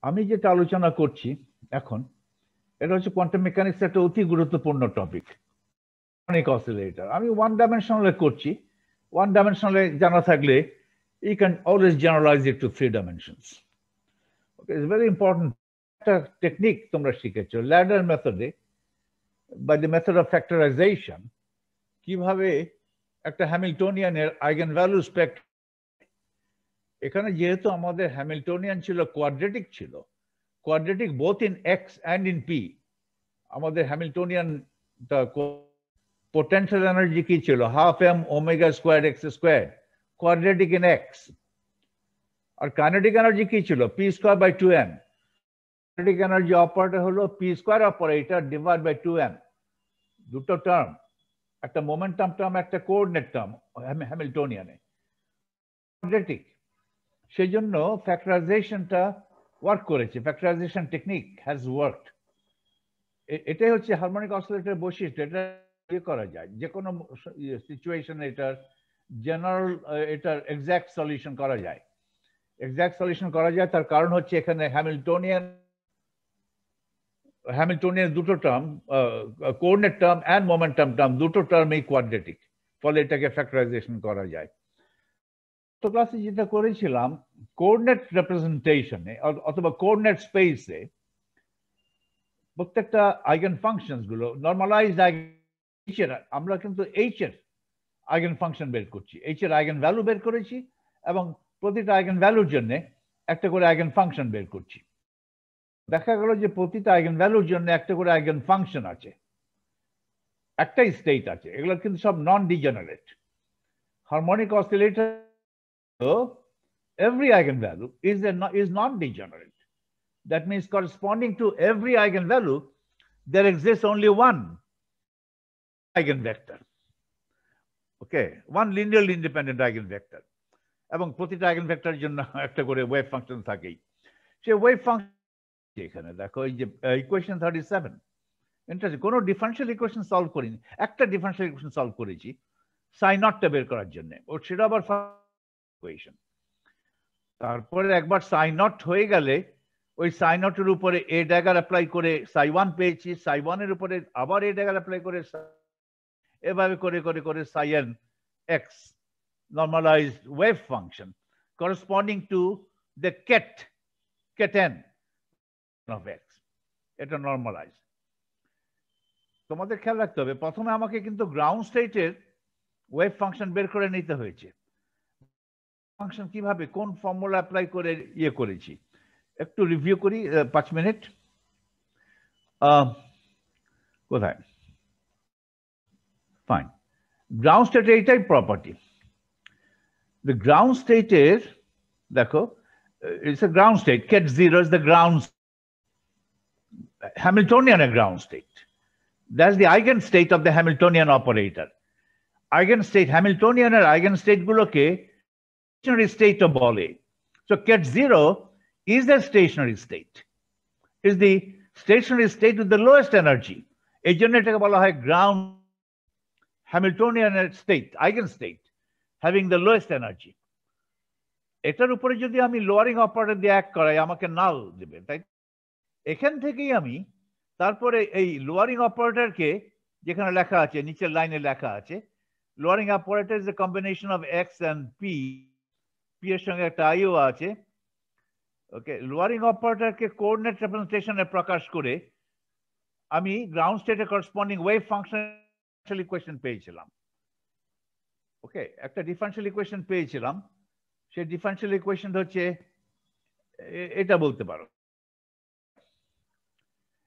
আমি যেটা আলোচনা করছি এখন, এটা হচ্ছে কোয়ান্টাম মেকানিক্স একটা অতি গুরুত্বপূর্ণ টপিক। হারমোনিক অসিলেটর আমি ওয়ান ডাইমেনশনালে করছি। ওয়ান ডাইমেনশনালে জানা থাকলে you can always generalize it to 3 dimensions. Okay, it's very important. একটা টেকনিক তোমরা শিখেছো ল্যাডার মেথডে, by the method of factorization, কিভাবে একটা হ্যামিল্টনিয়ানের আইগেন ভ্যালু স্পেক্ট্রাম। এখানে যেহেতু আমাদের হ্যামিল্টনিয়ান ছিল কোয়াড্রেটিক, ছিল quadratic both in x and in p. আমাদের হ্যামিল্টনিয়ান potential energy কি ছিল half m omega square x square, quadratic in x. আর কাইনেটিক এনার্জি কি ছিল p square by 2m। Kinetic energy operator হলো p square operator divide by 2m। দুটো term, একটা momentum term, একটা কোঅর্ডিনেট টার্ম হ্যামিল্টনিয়ানে কোয়াড্রেটিক। সেই জন্য ফ্যাক্টরাইজেশনটা ওয়ার্ক করেছে, ফ্যাক্টরাইজেশন টেকনিক হ্যাজ ওয়ার্কড। এটাই হচ্ছে হারমোনিক অসিলেটরের বৈশিষ্ট্য। এটা করা যায় যে কোনো সিচুয়েশনে, এটার জেনারেল, এটার এক্সাক্ট সলিউশন করা যায়। এক্সাক্ট সলিউশন করা যায় তার কারণ হচ্ছে এখানে হ্যামিল্টনিয়ান দুটো term, coordinate term and momentum term, দুটো টার্মই কোয়াড্রেটিক, ফলে এটাকে ফ্যাক্টরাইজেশন করা যায়। তো ক্লাসে যেটা করেছিলাম কোঅর্ডিনেট রিপ্রেজেন্টেশনে অথবা কোঅর্ডিনেট স্পেসে প্রত্যেকটা আইগেন ফাংশনস গুলো নর্মালাইজড আমরা কিন্তু এইচ এর আইগেন ফাংশন বের করছি, এইচ এর আইগেন ভ্যালু বের করেছি এবং প্রতিটা আইগেন ভ্যালুর জন্য একটা করে আইগেন ফাংশন বের করছি। দেখা গেল যে প্রতিটা আইগেন ভ্যালুর জন্য একটা করে আইগেন ফাংশন আছে, একটাই স্টেট আছে। এগুলো কিন্তু সব non degenerate. Harmonic oscillator every eigenvalue is non-degenerate. That means corresponding to every eigenvalue, there exists only one eigenvector. Okay, one linearly independent eigenvector. এবং প্রতিটা eigenvector জন্য একটা করে ওয়েভ ফাংশন থাকেই। সেই ওয়েভ ফাংশন এখানে দেখো, এই যে ইকুয়েশন 37, ইন্টারেস্টিং। কোনো ডিফারেনশিয়াল ইকুয়েশন সলভ করিনি, একটা ডিফারেনশিয়াল ইকুয়েশন সলভ করেছি সাই নটটা বের করার জন্য। ওর সেটা আবার ইকুয়েশন। তারপরে একবার সাই নট হয়ে গেলে ওই সাই নটের উপরে এ ড্যাগার অ্যাপ্লাই করে সাই ওয়ান পেয়েছি, সাই ওয়ানের উপরে আবার এ ড্যাগার অ্যাপ্লাই করে, এভাবে করে করে করে সাই N x normalized wave function corresponding to the ket n of x. এটা নর্মালাইজ। তোমাদের খেয়াল রাখতে হবে প্রথমে আমাকে কিন্তু গ্রাউন্ড স্টেটের ওয়েভ ফাংশন বের করে নিতে হয়েছে। ফাংশন কিভাবে, কোন ফর্মুলা অ্যাপ্লাই করে ইয়ে করেছি একটু রিভিউ করি 5 মিনিট। কোথায়? ফাইন, গ্রাউন্ড স্টেটের এইটাই property. The ground state is, দেখো, it's a ground state. Ket 0 is the ground Hamiltonian ground state. That's the eigenstate of the Hamiltonian operator. Eigenstate, Hamiltonian eigenstate গুলোকে stationary state বলে। So Ket 0 is the stationary state. Is the stationary state with the lowest energy. এই জন্য এটাকে বলা হয় ground Hamiltonian state, eigenstate, having the lowest energy. এটার উপরে যদি আমি লোয়ারিং অপারেটর দিয়ে এক করাই আমাকে নাল দেবে, তাই এখান থেকেই আমি তারপরে এই লোয়ারিং অপারেটরকে, যেখানে লেখা আছে নিচের লাইনে লেখা আছে lowering operator is a combination of x and p, p এর সঙ্গে একটা আইও আছে। ওকে, লোয়ারিং অপারেটরকে কোঅর্ডিনেট রিপ্রেজেন্টেশনে প্রকাশ করে আমি গ্রাউন্ড স্টেটে করসপন্ডিং ওয়েভ ফাংশন ইকুয়েশন পেয়েছিলাম। ওকে, একটা ডিফারেনশিয়াল ইকুয়েশন পেয়েছিলাম। সেই ডিফারেনশিয়াল ইকুয়েশন হচ্ছে এটা বলতে পারো,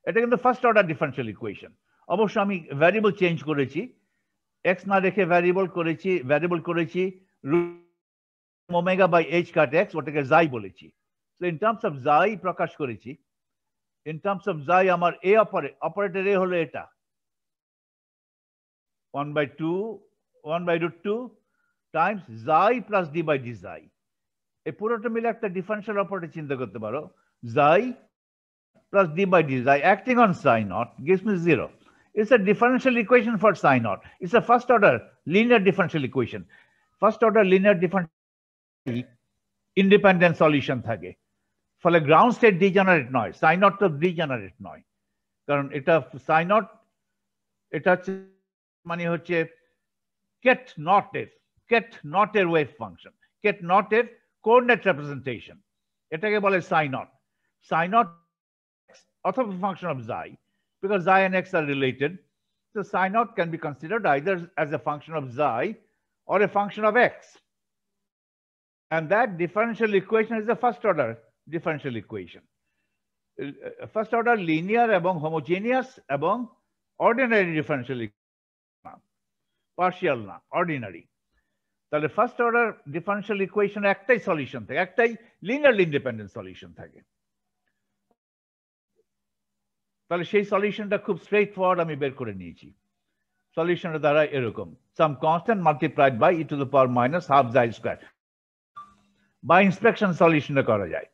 এটা কিন্তু ফার্স্ট অর্ডার ডিফারেনশিয়াল ইকুয়েশন। অবশ্য আমি ভ্যারিয়েবল চেঞ্জ করেছি, এক্স না রেখে ভ্যারিয়েবল করেছি omega by h cut x, ওটাকে জাই বলেছি। তো ইন টার্মস অফ জাই প্রকাশ করেছি। ইন টার্মস অফ জাই আমার এ অপারেটর এ হলো এটা 1/2 টাইমস জাই প্লাস ডি বাই ডি জাই। এই পুরোটা মিলে একটা ডিফারেনশিয়াল অপারেটর চিন্তা করতে পারো, জাই plus d by d xi acting on psi naught gives me 0. It's a differential equation for psi naught. It's a first order linear differential equation. First order linear differential independent solution থাকে। ফলে ground state degenerate নয়, সাই not তো degenerate নয়, কারণ এটা psi not এটা হচ্ছে মানে হচ্ছে কেট নট এর ওয়েভ ফাংশন, কেট নট এর কোঅর্ডিনেট রিপ্রেজেন্টেশন, এটাকে বলে সাই নট অথবা function of xi, because xi and x are related. So psi naught can be considered either as a function of xi or a function of x. And that differential equation is the first order differential equation. First order linear এবং homogeneous এবং ordinary differential equation, partial না, ordinary. তাহলে first order differential equation একটাই solution থাকে, একটাই linearly independent solution থাকে। তাহলে সেই সলিউশনটা খুব স্ট্রেট ফরওয়ার্ড আমি বের করে নিয়েছি। সলিউশনের দ্বারা এরকম some constant multiplied by e to the power minus half xi square, by inspection সলিউশনে করা যায়।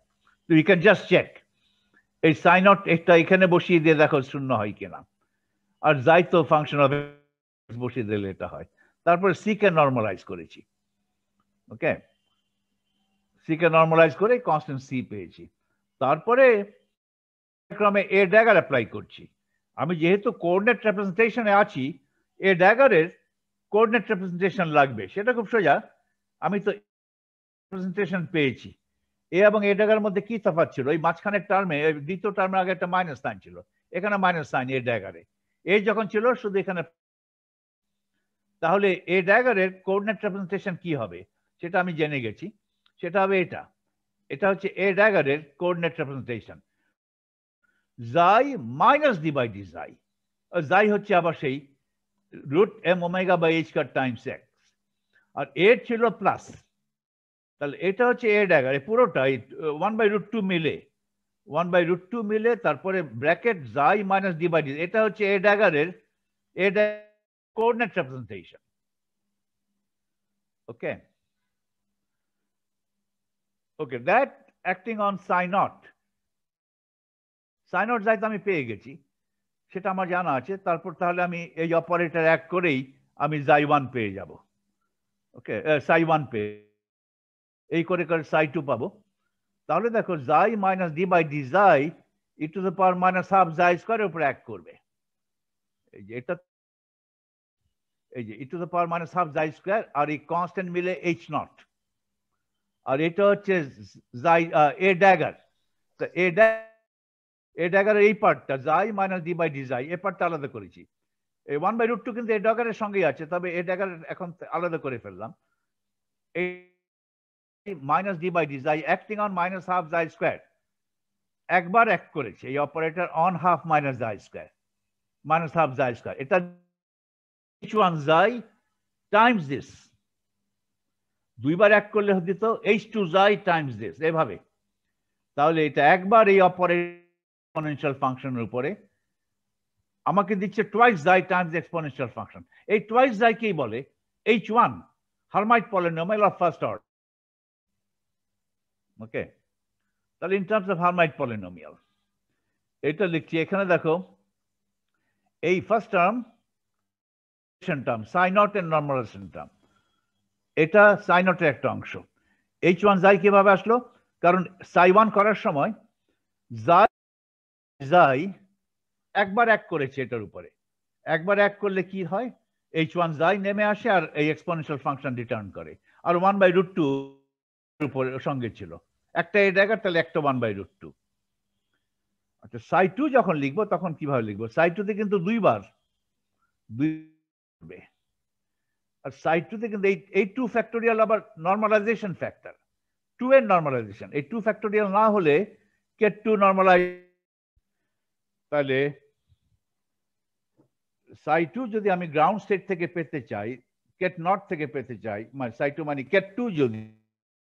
তো ইউ ক্যান জাস্ট চেক এই সাই নট এটা এখানে বসিয়ে দিয়ে দেখো শূন্য হয় কিনা, আর যাই তো ফাংশন অফ বসিয়ে দিলে এটা হয়। তারপরে সি কে নর্মালাইজ করেছি, ওকে, সি কে নর্মালাইজ করে কনস্ট্যান্ট সি পেয়েছি। তারপরে ক্রমে এ ড্যাগার অ্যাপ্লাই করছি। আমি যেহেতু কোঅর্ডিনেট রিপ্রেজেন্টেশনে আছি, এ ড্যাগারের কোঅর্ডিনেট রিপ্রেজেন্টেশন লাগবে, সেটা খুব সোজা। আমি তো রিপ্রেজেন্টেশন পেয়েছি। এ এবং এ ড্যাগার মধ্যে কি তফাৎ ছিল? ওই মাঝখানের টার্মে, দ্বিতীয় টার্মের আগে একটা মাইনাস সাইন ছিল, এখানে মাইনাস সাইন এ ড্যাগারে। এ যখন ছিল শুধু এখানে, তাহলে এ ড্যাগারের কোঅর্ডিনেট রিপ্রেজেন্টেশন কি হবে সেটা আমি জেনে গেছি। সেটা হবে এটা, এটা হচ্ছে এ ড্যাগারের coordinate representation xi minus d by d xi। xi হচ্ছে আবার সেই root m omega by h কার টাইমস এক্স, আর এ ছিল প্লাস। তাহলে এটা হচ্ছে এ ড্যাগার, পুরোটা 1/√2 মিলে, 1/√2 মিলে, তারপরে bracket xi minus d by d, এটা হচ্ছে a ড্যাগারের coordinate representation. Okay. Okay, that acting on psi naught. Psi naught যাই তো আমি পেয়ে গেছি, সেটা আমার জানা আছে। তারপর তাহলে আমি এই অপারেটর এক করেই আমি xi1 পেয়ে যাব। ওকে, psi1 পেয়ে এই করে করে psi2 পাবো। তাহলে দেখো xi minus d by d xi e to the power minus half xi স্কয়ারের উপর এক করবে। এই যে এটা, এই যে e to the power minus half xi square, আর এই কনস্ট্যান্ট মিলে h নট, আর এটা হচ্ছে এ ড্যাগার। তো এ ড্যাগারের এই পার্টটা xi minus d by d xi, এই পার্টটা আলাদা করেছি। এই 1/√2 কিন্তু এ ড্যাগারের সঙ্গেই আছে, তবে এ ড্যাগার এখন আলাদা করে ফেললাম। এই minus d by d xi acting on minus half xi square একবার অ্যাক্ট করেছে, এই operator on half minus xi square, minus half xi square. এটা h1 xi টাইমস দিস, দুইবার এক করলে দিত h2 xi টাইমস দিস, এভাবে। তাহলে এটা একবার এই এক্সপোনেনশিয়াল ফাংশনের উপরে আমাকে দিচ্ছে twice xi times exponential function. এই টুয়াইস xi কেই বলে h1 Hermite polynomial of first order. Okay, তাহলে in terms of Hermite polynomial এটা লিখছি। এখানে দেখো এই ফার্স্ট টার্ম সাই নট এর নরমালাইজেশন টার্ম, এটা সাই নটের একটা অংশ। h1 xi কিভাবে আসলো? কারণ psi1 করার সময় xi একবার এক করেছে এটার উপরে, একবার এক করলে কি হয়, h1 xi নেমে আসে আর এই এক্সপোনেনশিয়াল ফাংশন রিটার্ন করে। আর 1/√2 উপরে সঙ্গে ছিল, একটা এ ড্যাগার, তাহলে একটা 1/√2। আচ্ছা, psi2 যখন লিখবো তখন কিভাবে লিখবো? psi2 তে কিন্তু দুইবার আর psi2 তে কিন্তু এই 2 ফ্যাক্টোরিয়াল আবার নরমালাইজেশন ফ্যাক্টর, 2 এর নরমালাইজেশন। এই 2 ফ্যাক্টোরিয়াল না হলে কে 2 নরমালাইজ, তাহলে psi2 যদি আমি গ্রাউন্ড স্টেট থেকে পেতে চাই, কেট নট থেকে পেতে চাই, মানে psi2 মানে কেট 2 যদি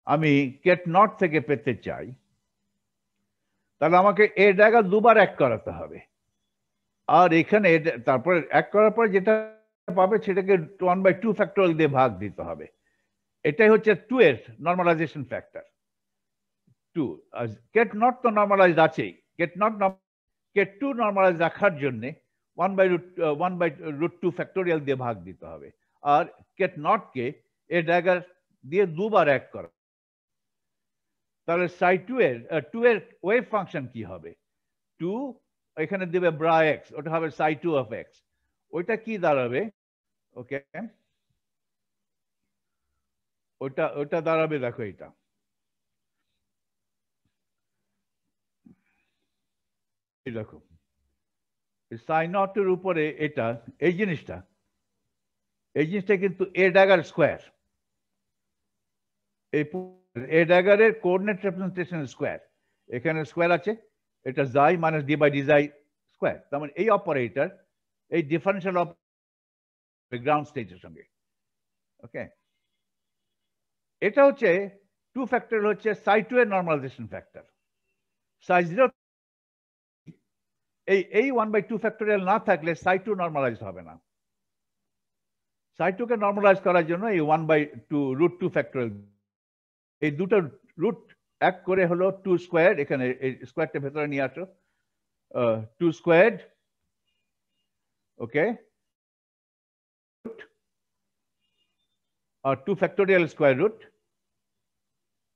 আমি কেট নট থেকে পেতে চাই, তাহলে আমাকে এ ড্যাগার দুবার এক করাতে হবে। আর এখানে তারপরে এক করার পর যেটা পাবে সেটাকে 1/2 ফ্যাক্টোরিয়াল দিয়ে ভাগ দিতে হবে। এটাই হচ্ছে 2 এর নরমালাইজেশন ফ্যাক্টর 2। কেট নট তো নরমালাইজড আছেই, কেট 2 নরমালাইজ রাখার জন্য 1/√2 ফ্যাক্টোরিয়াল দিয়ে ভাগ দিতে হবে। আর কেট নট কে এ ড্যাগার দিয়ে দুবার এক করা। তাহলে সাই 2 এর ওয়েভ ফাংশন কি হবে? 2 এখানে দেবে ব্রা এক্স, ওটা হবে সাই 2 অফ এক্স। ওইটা কি দাঁড়াবে? ওকে, ওটা দাঁড়াবে, দেখো এটা দেখো সাইন নটের উপরে এটা, এই জিনিসটা কিন্তু এ ড্যাগার স্কোয়ার, এই এ ড্যাগারের কোঅর্ডিনেট রিপ্রেজেন্টেশন স্কোয়ার। এখানে স্কোয়ার আছে, এটা xi minus d by d xi square. তার মানে এই অপারেটর এই ডিফারেন্সিয়াল গ্রাউন্ড স্টেটের সঙ্গে। ওকে, এটা হচ্ছে 2 ফ্যাক্টর, হচ্ছে সাই 2 এর নরমালাইজেশন ফ্যাক্টর। সাই 0 এই 1/2 ফ্যাক্টোরিয়াল না থাকলে সাই 2 নরমালাইজড হবে না। সাই 2 কে নরমালাইজ করার জন্য এই 1/2 রুট 2 ফ্যাক্টোরিয়াল, এই দুটো রুট এক করে হলো 2 স্কোয়ার। এখানে এই স্কোয়ারটা ভেতরে নিয়ে আসো, 2 স্কোয়ার। ওকে, আর 2 ফ্যাক্টোরিয়াল স্কোয়ার রুট,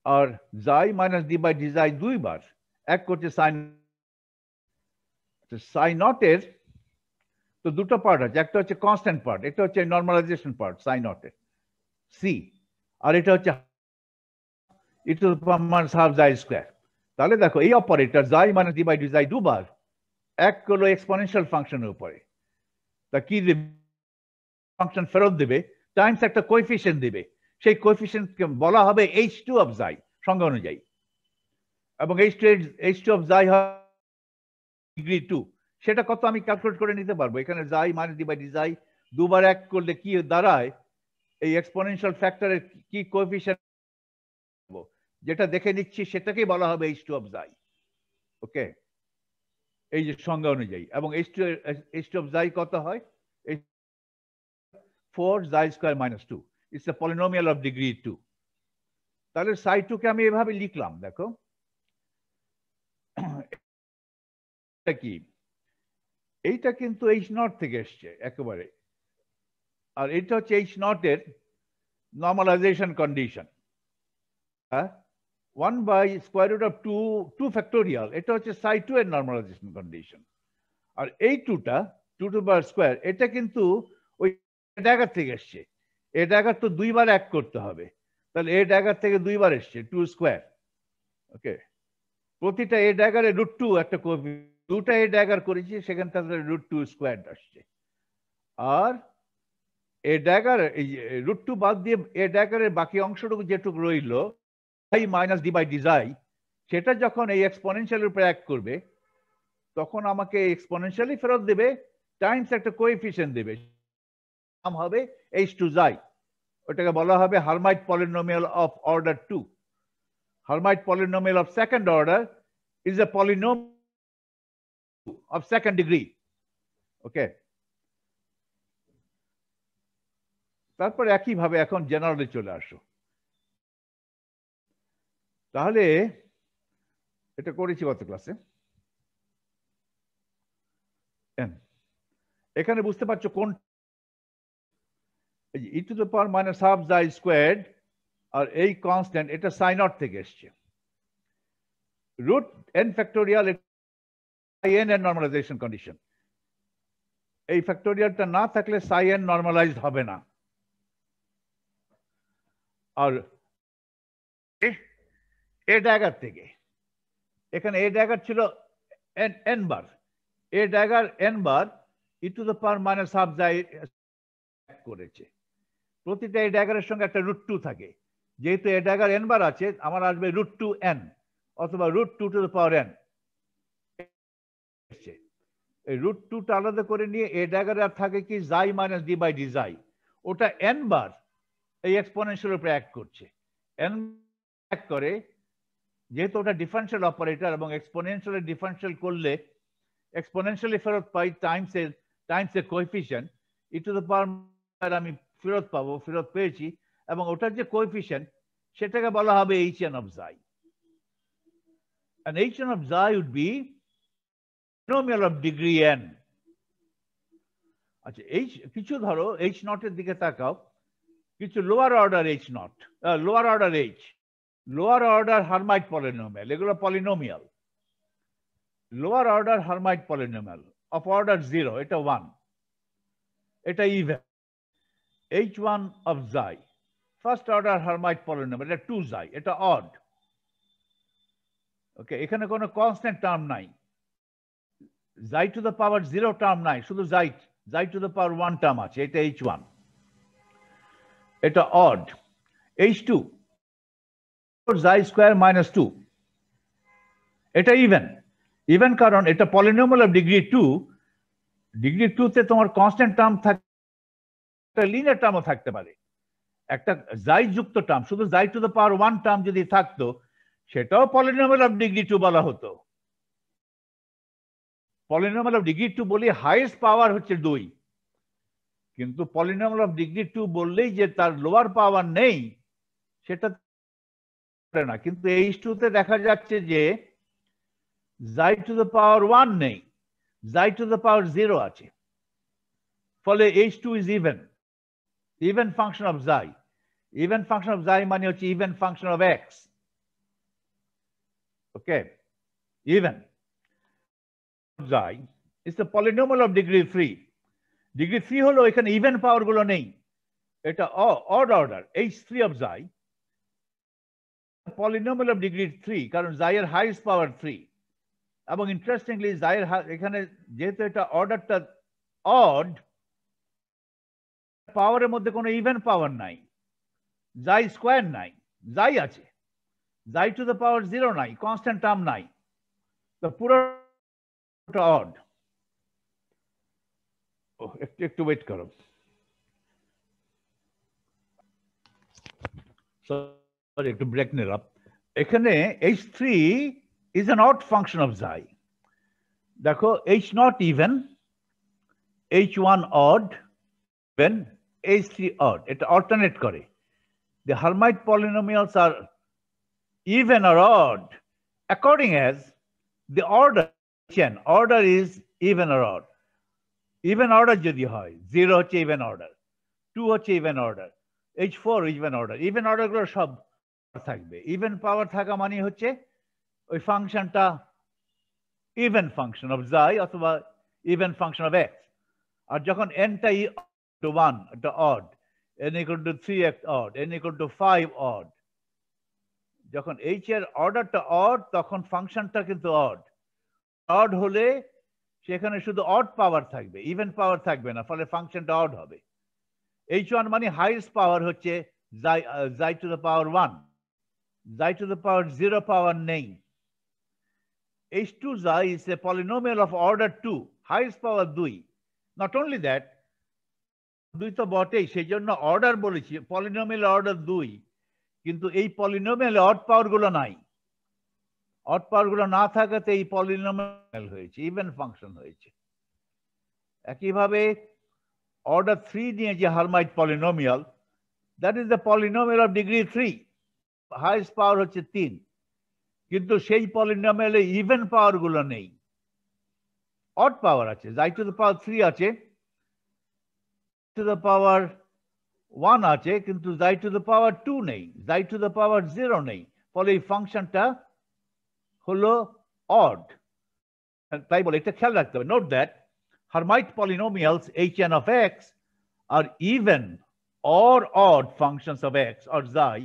আর জাই মাইনাস ডি বাই ডি জাই দুইবার এক করছে সাইন। সাই নটের তো দুটো পার্ট আছে, একটা হচ্ছে কনস্ট্যান্ট পার্ট, এটা হচ্ছে নরমালাইজেশন পার্ট সাই নটের সি, আর এটা হচ্ছে e to the power minus half xi square. তাহলে দেখো এই অপারেটর জাই মাইনাস ডি বাই ডি জাই দুবার এক করলো এক্সপোনেনশিয়াল ফাংশনের উপরে। তা কি দেবে? ফাংশন ফেরত দেবে টাইমস একটা কোএফিশিয়েন্ট দেবে, সেই কোএফিশিয়েন্টকে বলা হবে h2 অফ জাই সংজ্ঞা অনুযায়ী, এবং h2 অফ জাই হয় ডিগ্রি 2। সেটা কত আমি ক্যালকুলেট করে নিতে পারবো। এখানে জাই মাইনাস ডি বাই ডি জাই দুবার এক করলে কি দাঁড়ায়, এই এক্সপোনেনশিয়াল ফ্যাক্টরের কি কোএফিশিয়েন্ট যেটা দেখে নিচ্ছি সেটাকেই বলা হবে h2 অফ জাই। ওকে, এই যে সংজ্ঞা অনুযায়ী। এবং h2 অফ জাই কত হয়? 4 জাই square minus 2, it's a polynomial of degree 2। তাহলে সাই 2 কে আমি এভাবে লিখলাম, দেখো কি, এইটা কিন্তু h নট থেকে এসছে একেবারে, আর এটা হচ্ছে h নট এর normalization condition. 1 by square root of 2 factorial, এটা হচ্ছে সাই 2 এর নরমালাইজেশন কন্ডিশন। আর এই 2টা 2 টু পাওয়ার স্কোয়ার, এটা কিন্তু ওই ড্যাগার থেকে এসছে। এ ড্যাগার তো দুইবার এক করতে হবে, তাহলে এ ড্যাগার থেকে দুইবার এসছে 2 স্কোয়ার। ওকে, প্রতিটা এ ড্যাগারে রুট 2 একটা দুটা এ ড্যাগার করেছি, সেখান থেকে রুট 2 স্কোয়ার আসছে। আর এ ড্যাগার এই রুট 2 বাদ দিয়ে এ ড্যাগারের বাকি অংশটুকু যেটুকু রইল i minus d by d xi, সেটা যখন এই এক্সপোনেনশিয়ালের উপরে এক করবে তখন আমাকে এক্সপোনেনশিয়ালি ফেরত দেবে টাইমস একটা কোএফিশিয়েন্ট দেবে, নাম হবে h2 জাই। ওটাকে বলা হবে Hermite polynomial of order 2। Hermite polynomial of second order is a polynomial of second degree. Okay, তারপর একইভাবে এখন জেনারেলে চলে আসো। তাহলে এটা করেছি গত ক্লাসে। এখানে বুঝতে পারছো কোন e to the power minus half xi squared, আর এই কনস্ট্যান্ট এটা সাই নট থেকে এসছে। রুট এন ফ্যাক্টোরিয়াল এন এর নরমালাইজেশন কন্ডিশন, এই ফ্যাক্টোরিয়ালটা না থাকলে সাই এন নরমালাইজড হবে না। আর এ ড্যাগার থেকে, এখানে এ ড্যাগার ছিল N bar, A dagger N bar E to the power minus half জাই করেছে। প্রতিটা এ ড্যাগারের সঙ্গে একটা রুট 2 থাকে, যেহেতু এ ড্যাগার এন বার আছে আমার আসবে রুট 2 এন অথবা root 2 to the power n. এই রুট 2টা আলাদা করে নিয়ে এ ড্যাগারে আর থাকে কি জাই মাইনাস ডি বাই ডি জাই, ওটা এন বার এই এক্সপোনেনশিয়াল উপরে অ্যাক্ট করছে। এন অ্যাক্ট করে যেহেতু ওটা ডিফারেন্সিয়াল অপারেটর, এবং এক্সপোনেনশিয়াল ডিফারেন্সিয়াল করলে এক্সপোনেনশিয়ালি ফেরত পাই টাইমস এর কোএফিশিয়েন্ট ই টু দ্য পাওয়ার আমি ফেরত পাবো, ফেরত পেয়েছি, এবং ওটার যে কোএফিশিয়েন্ট সেটাকে বলা হবে hn of xi, and hn of xi would be polynomial of degree n। আচ্ছা, কিছু ধরো h নট এর দিকে তাকাও, কিছু lower order h naught, lower order h, lower order Hermite polynomial, এগুলো polynomial. Lower order Hermite polynomial of order 0, এটা 1, এটা even. H1 of xi, first order Hermite polynomial, এটা 2 xi, এটা অড। ওকে, এখানে কোনো কনস্ট্যান্ট টার্ম নাই, xi to the power 0 term নাই, শুধু xi to the power 1 term আছে, এটা H1, এটা odd. H2 xi square minus 2, এটা ইভেন। ইভেন কারণ এটা পলিনোমিয়াল অফ ডিগ্রি 2, ডিগ্রি 2 তে তোমার কনস্ট্যান্ট টার্ম থাকে, একটা লিনিয়ার টার্মও থাকতে পারে, একটা xi যুক্ত টার্ম, শুধু xi to the power 1 term যদি থাকতো সেটাও পলিনোমিয়াল অফ ডিগ্রি 2 বলা হতো। পলিনোমিয়াল অফ ডিগ্রি 2 বলি হাইয়েস্ট পাওয়ার হচ্ছে 2, কিন্তু পলিনোমিয়াল অফ ডিগ্রি 2 বললেই যে তার লোয়ার পাওয়ার নেই সেটা না। কিন্তু H2 তে দেখা যাচ্ছে যে xi টু দ্য পাওয়ার 1 নেই, xi টু দ্য পাওয়ার 0 আছে, ফলে H2 is even, even function of xi। Even function of xi মানে হচ্ছে even function of x। Okay, even xi is the polynomial of degree 3. Degree 3 হলো এখানে even পাওয়ার গুলো নেই, এটা odd order H3 of xi, polynomial of degree 3 কারণ xi এর highest পাওয়ার 3। এবং ইন্টারেস্টিংলি xi এর এখানে যেহেতু এটা অর্ডারটা অড, পাওয়ারের মধ্যে কোনো ইভেন পাওয়ার নাই, xi স্কয়ার নাই, xi আছে, xi টু দ্য পাওয়ার 0 নাই, কনস্ট্যান্ট টার্ম নাই, তো পুরোটা অড। একটু ওয়েট করো, সরি একটু ব্রেক নিলাম। এখানে H3 is an odd function of xi। দেখো H0 even, H1 odd, when H3 odd, এটা alternate করে। The Hermite polynomials are even or odd according as the order is even or odd। Even order যদি হয়, 0 হচ্ছে even order, 2 হচ্ছে even order, H4 even order. Even order গুলো সব থাকবে। Even পাওয়ার থাকা মানে হচ্ছে ওই ফাংশনটা ইভেন ফাংশন অফ xi অথবা ইভেন ফাংশন অফ x। আর যখন n-টা 1, এটা odd, n = 3x odd, n = 5 odd, যখন h এর অর্ডারটা অড তখন ফাংশনটা কিন্তু অড। অড হলে সেখানে শুধু অড পাওয়ার থাকবে, ইভেন পাওয়ার থাকবে না, ফলে ফাংশনটা অড হবে। H1 মানে হাইয়েস্ট পাওয়ার হচ্ছে xi to the power 1, xi to the power 0 পাওয়ার নেই। H2 xi is a polynomial of order 2, highest power 2। Not only that, 2 তো বটেই, সেই জন্য অর্ডার বলেছি, পলিনোমিয়াল অর্ডার 2, কিন্তু এই পলিনোমিয়ালে অড পাওয়ার গুলো নাই। অড পাওয়ার গুলো না থাকাতে এই পলিনোমিয়াল হয়েছে, ইভেন ফাংশন হয়েছে। একইভাবে অর্ডার 3 নিয়ে যে Hermite polynomial, that is the polynomial of degree 3, highest power হচ্ছে 3, কিন্তু সেই পলিনোমিয়ালে ইভেন পাওয়ার গুলো নেই, অড পাওয়ার আছে। xi টু দ্য পাওয়ার 3 আছে, টু দ্য পাওয়ার 1 আছে, কিন্তু xi টু দ্য পাওয়ার 2 নেই, xi টু দ্য পাওয়ার 0 নেই, ফলে এই ফাংশনটা হলো অড। তাই বলে এটা খেয়াল রাখতে হবে। Note that Hermite polynomials hn of x are even or odd functions of x or xi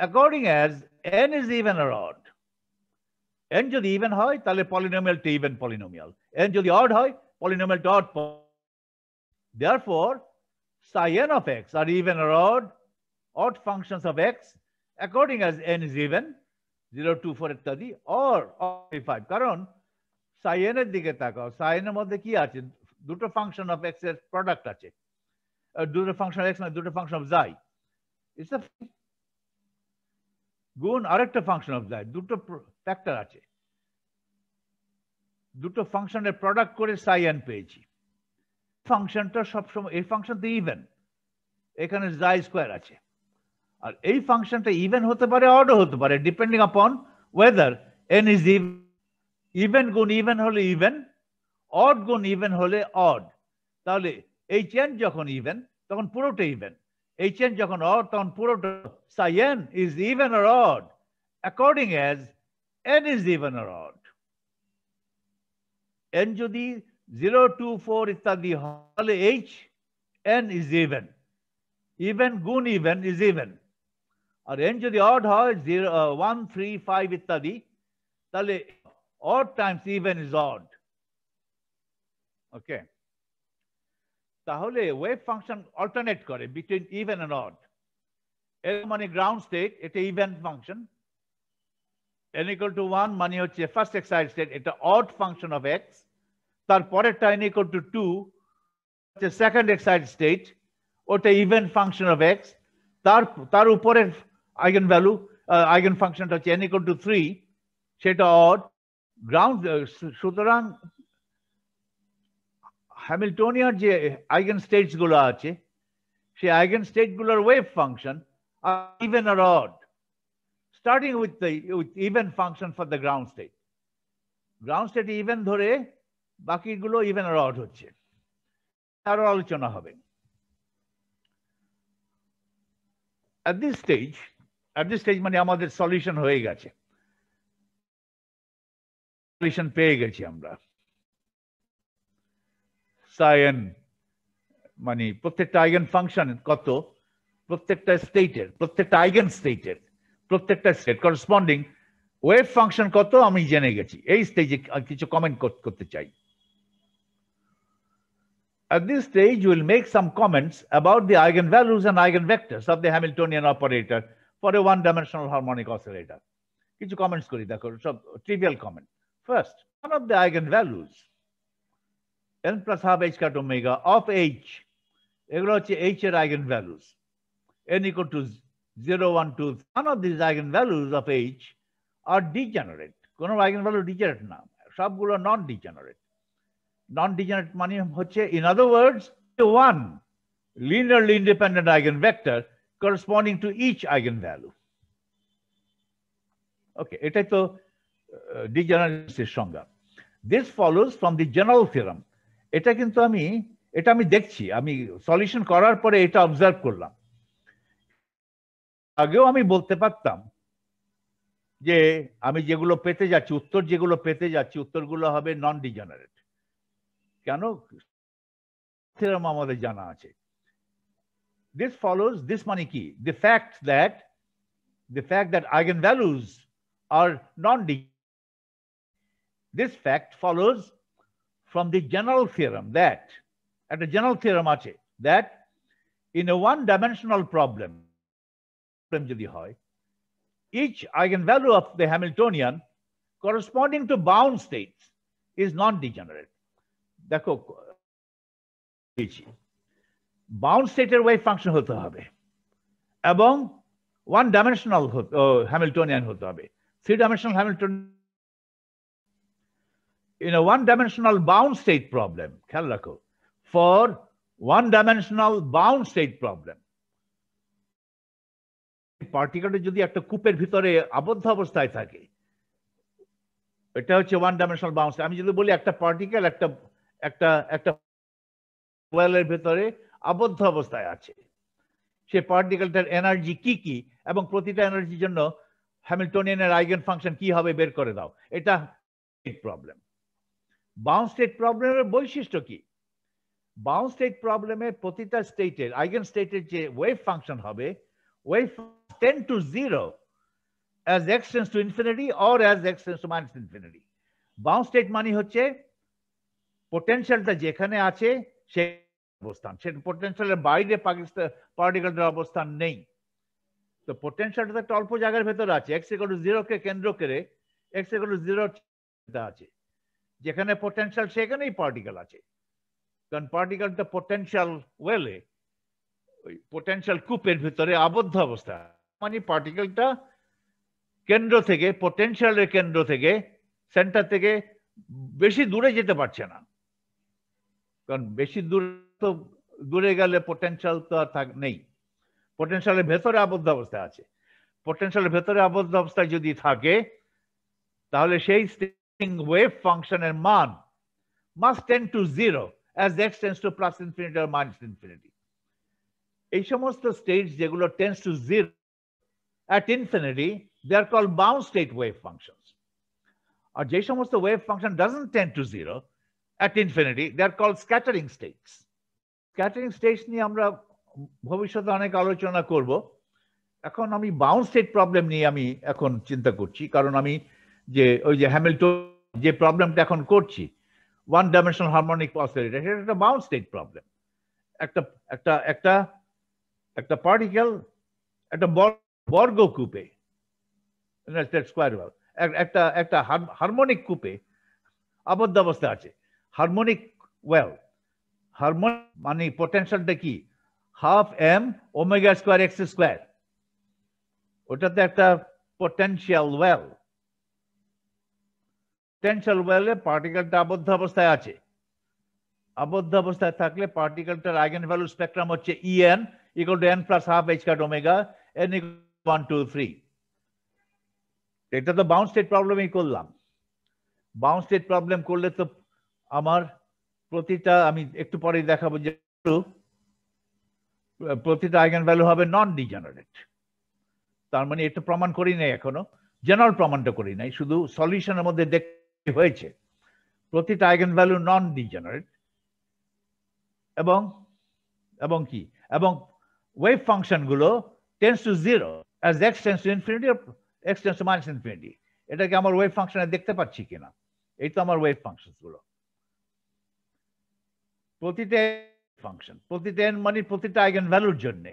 according as n is even or odd। n যদি ইভেন হয় তাহলে পলিনোমিয়ালটা ইভেন পলিনোমিয়াল, n যদি অড হয় পলিনোমিয়ালটা odd. Therefore psi n of x are even or odd functions of x according as n is even, 0, 2, 4 ইত্যাদি, or 5। কারণ psi n এর দিকে তাকাও, psi n এর মধ্যে কি আছে? দুটো ফাংশন অফ x এর প্রোডাক্ট আছে, দুটো ফাংশন x মানে দুটো function of xi, it's a গুণ আরেকটা ফাংশন অফ xi, দুটো ফ্যাক্টর আছে, দুটো ফাংশনের প্রোডাক্ট করে psi n পেয়েছি। ফাংশনটা সবসময়, এই ফাংশন তো ইভেন, এখানে xi স্কয়ার আছে, আর এই ফাংশনটা ইভেন হতে পারে, অডও হতে পারে, ডিপেন্ডিং আপন weather n is even. Even গুণ ইভেন হলে ইভেন, অড গুণ ইভেন হলে অড। তাহলে hn যখন ইভেন তখন পুরোটা ইভেন, hn যখন odd তখন পুরোটা psi n is even or odd according as n is even or odd. n যদি 0 2 4 ইত্যাদি হয় তাহলে hn is even. Even গুণ even is even. R n যদি odd হয় 0 1 3 5 ইত্যাদি তাহলে odd times even is odd. Okay. তাহলে ওয়েভ ফাংশন অল্টারনেট করে বিটুইন ইভেন এন্ড অড। এর মানে গ্রাউন্ড স্টেট, এটা even function. n equal to 1 মানে হচ্ছে ফার্স্ট এক্সাইটেড স্টেট, এটা অড ফাংশন অফ এক্স। তারপরেরটা n equal to 2 হচ্ছে সেকেন্ড এক্সাইটেড স্টেট, ওটা ইভেন ফাংশন অফ এক্স। তার উপরের আইগেন ভ্যালু আইগেন ফাংশনটা হচ্ছে n equal to 3, সেটা অড। গ্রাউন্ড সুতরাং হ্যামিল্টনিয়ান যে আইগেন স্টেটস গুলো আছে সেই আইগেন স্টেট গুলোর ওয়েভ ফাংশন ইভেন আর odd, starting with even function for the ground state. Ground state even ধরে বাকিগুলো ইভেন আর অড হচ্ছে, আরো আলোচনা হবে। at this stage মানে আমাদের সলিউশন হয়ে গেছে, সলিউশন পেয়ে গেছি আমরা। psi n মানে প্রত্যেকটা আইগেন ফাংশন কত, প্রত্যেকটা স্টেটের, প্রত্যেকটা আইগেন স্টেটের প্রত্যেকটা স্টেট করেসপন্ডিং ওয়েভ ফাংশন কত আমি জেনে গেছি। এই স্টেজে কিছু কমেন্ট করতে চাই। At this stage, we will make some comments about the eigenvalues and eigenvectors of the Hamiltonian operator for a one-dimensional harmonic oscillator. কিছু কমেন্টস করি, দেখো সব trivial comment. First, one of the eigenvalues n plus half h cut omega of h, এগুলো হচ্ছে h এর eigenvalues, n equal to 0 1 2। one of these eigenvalues of h are degenerate, কোনো eigenvalue degenerate না, সবগুলো নন degenerate. Non-degenerate মানে হচ্ছে, in other words, one linearly independent eigenvector corresponding to each eigenvalue. Okay, এটাই তো ডিজেনারেসির সংজ্ঞা। This follows from the general theorem. এটা কিন্তু আমি দেখছি, আমি সলিউশন করার পরে এটা অবজার্ভ করলাম। আগেও আমি বলতে পারতাম যে আমি যেগুলো পেতে যাচ্ছি, যেগুলো পেতে যাচ্ছি উত্তরগুলো হবে নন ডিজেনারেট। কেন? থিওরেম আমাদের জানা আছে। This follows, this মানে কি? The fact that eigenvalues are non-degenerate. This fact follows from the general theorem that, একটা general theorem আছে, that in a one-dimensional problem যদি হয়, each eigenvalue of the Hamiltonian corresponding to bound states is non-degenerate. দেখো, bound স্টেটের wave function হতে হবে এবং one dimensional Hamiltonian হতে হবে। Three dimensional Hamiltonian in a one-dimensional bound state problem, খেয়াল রাখো, for one-dimensional bound state problem, পার্টিকেলটা যদি একটা কূপের ভিতরে আবদ্ধ অবস্থায় থাকে, এটা হচ্ছে ওয়ান ডাইমেনশনাল বাউন্ড স্টেট। আমি যদি বলি একটা পার্টিকেল একটা ওয়েলের ভেতরে আবদ্ধ অবস্থায় আছে, সে পার্টিকেলটার এনার্জি কি কি এবং প্রতিটা এনার্জির জন্য হ্যামিল্টনিয়ানের আইগেন ফাংশন কি হবে বের করে দাও, এটা প্রবলেম। বাউন্ড স্টেট প্রবলেমের বৈশিষ্ট্য কি? বাউন্ড স্টেট প্রবলেমে প্রতিটা স্টেটের আইগেন স্টেটের যে ওয়েভ ফাংশন হবে, wave tend two zero as x tends to infinity or as x tends to minus infinity. Bound state মানে হচ্ছে পোটেনশিয়ালটা যেখানে আছে সেই অবস্থান, সে পোটেনশিয়ালের বাইরে পার্টিকেলটার অবস্থান নেই। তো পোটেনশিয়ালটা একটা অল্প জায়গার ভেতরে আছে, x equal to 0 কে কেন্দ্র করে x equal to 0 আছে, যেখানে পোটেনশিয়াল সেখানেই পার্টিকেল আছে। কারণ পার্টিকেলটা পোটেনশিয়াল ওয়েলে, ওই পোটেনশিয়াল কূপের ভিতরে আবদ্ধ অবস্থা, মানে পার্টিকেলটা কেন্দ্র থেকে, পোটেনশিয়ালের কেন্দ্র থেকে, সেন্টার থেকে বেশি দূরে যেতে পারছে না। কারণ বেশি দূরে গেলে পোটেনশিয়াল তো আর নেই, পোটেনশিয়ালের ভেতরে আবদ্ধ অবস্থায় আছে। পোটেনশিয়ালের ভেতরে আবদ্ধ অবস্থায় যদি থাকে তাহলে সেই ওয়েভ ফাংশনের মান must tend to 0 as x tends to plus infinity or minus infinity. এই সমস্ত স্টেটস যেগুলো tends to zero at infinity, they are called bound state wave functions. আর যে সমস্ত wave function doesn't tend to zero at infinity, they are called scattering states. Scattering states নিয়ে আমরা ভবিষ্যতে অনেক আলোচনা করব। এখন আমি বাউন্ড স্টেট প্রবলেম নিয়ে আমি এখন চিন্তা করছি, কারণ আমি যে ওই যে হ্যামিল্টন যে প্রবলেমটা এখন করছি, ওয়ান ডাইমেনশনাল হারমোনিক অসিলেটর, সেটা একটা বাউন্ড স্টেট প্রবলেম। একটা একটা একটা একটা পার্টিকেল একটা বর্গ কূপে, একটা একটা হারমোনিক কূপে আবদ্ধ অবস্থায় আছে। হারমোনিক ওয়েল, হারমোনিক মানে পোটেনশিয়ালটা কি? Half m omega square x square. ওটাতে একটা পোটেনশিয়াল ওয়েল, পোটেনশিয়াল ওয়েলে পার্টিকেলটা আবদ্ধ অবস্থায় আছে। আবদ্ধ অবস্থায় থাকলে পার্টিকেলটার আইগেন ভ্যালু স্পেকট্রাম হচ্ছে En equal to n plus half h cut omega n equal 1 2 3। এটা তো বাউন্ড স্টেট প্রবলেমই করলাম। বাউন্ড স্টেট প্রবলেম করলে তো আমার প্রতিটা, আমি একটু পরেই দেখাবো যে প্রতিটা আইগেন ভ্যালু হবে নন ডিজেনারেট। তার মানে এটা প্রমাণ করি নাই এখনো, জেনারেল প্রমাণটা করি নাই, শুধু সলিউশনের মধ্যে দেখতে হয়েছে প্রতিটা আইগেন ভ্যালু নন ডিজেনারেট। এবং এবং কি, এবং ওয়েভ ফাংশন গুলো tends to zero as x tends to infinity or x tends to minus infinity. এটাকে আমার ওয়েভ ফাংশনে দেখতে পাচ্ছি কিনা? এই তো আমার ওয়েভ ফাংশন গুলো। প্রতিটা ফাংশন, প্রতিটা এন মানে প্রতিটা আইগেন ভ্যালুর জন্য,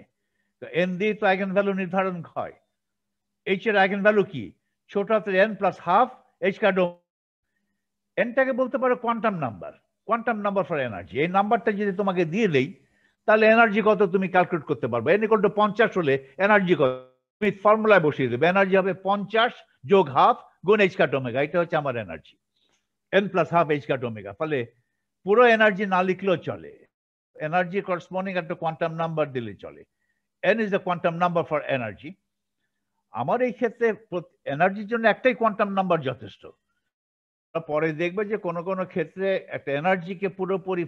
তো এন দিয়ে তো আইগেন ভ্যালু নির্ধারণ হয়। এইচ এর আইগেন ভ্যালু কি? ছোট হাতের এন প্লাস হাফ এইচ কাট। এনটাকে বলতে পারো quantum number, quantum number for energy. এই নাম্বারটা যদি তোমাকে দিয়ে দেই, তাহলে এনার্জি কত তুমি ক্যালকুলেট করতে পারবে। এন ইকুয়াল টু 50 হলে এনার্জি কত তুমি ফর্মুলায় বসিয়ে দেবে। এনার্জি হবে 50 যোগ হাফ গুণ এইচ কাট ওমেগা। এটা হচ্ছে আমার energy, N plus half h cut omega. ফলে পুরো এনার্জি না লিখলেও চলে, এনার্জি করসপন্ডিং একটা কোয়ান্টাম নাম্বার দিলে চলে। N is the quantum number for energy. আমার এই ক্ষেত্রে এনার্জির জন্য একটাই কোয়ান্টাম নাম্বার যথেষ্ট। পরে দেখবে যে কোনো কোনো ক্ষেত্রে একটা এনার্জিকে পুরোপুরি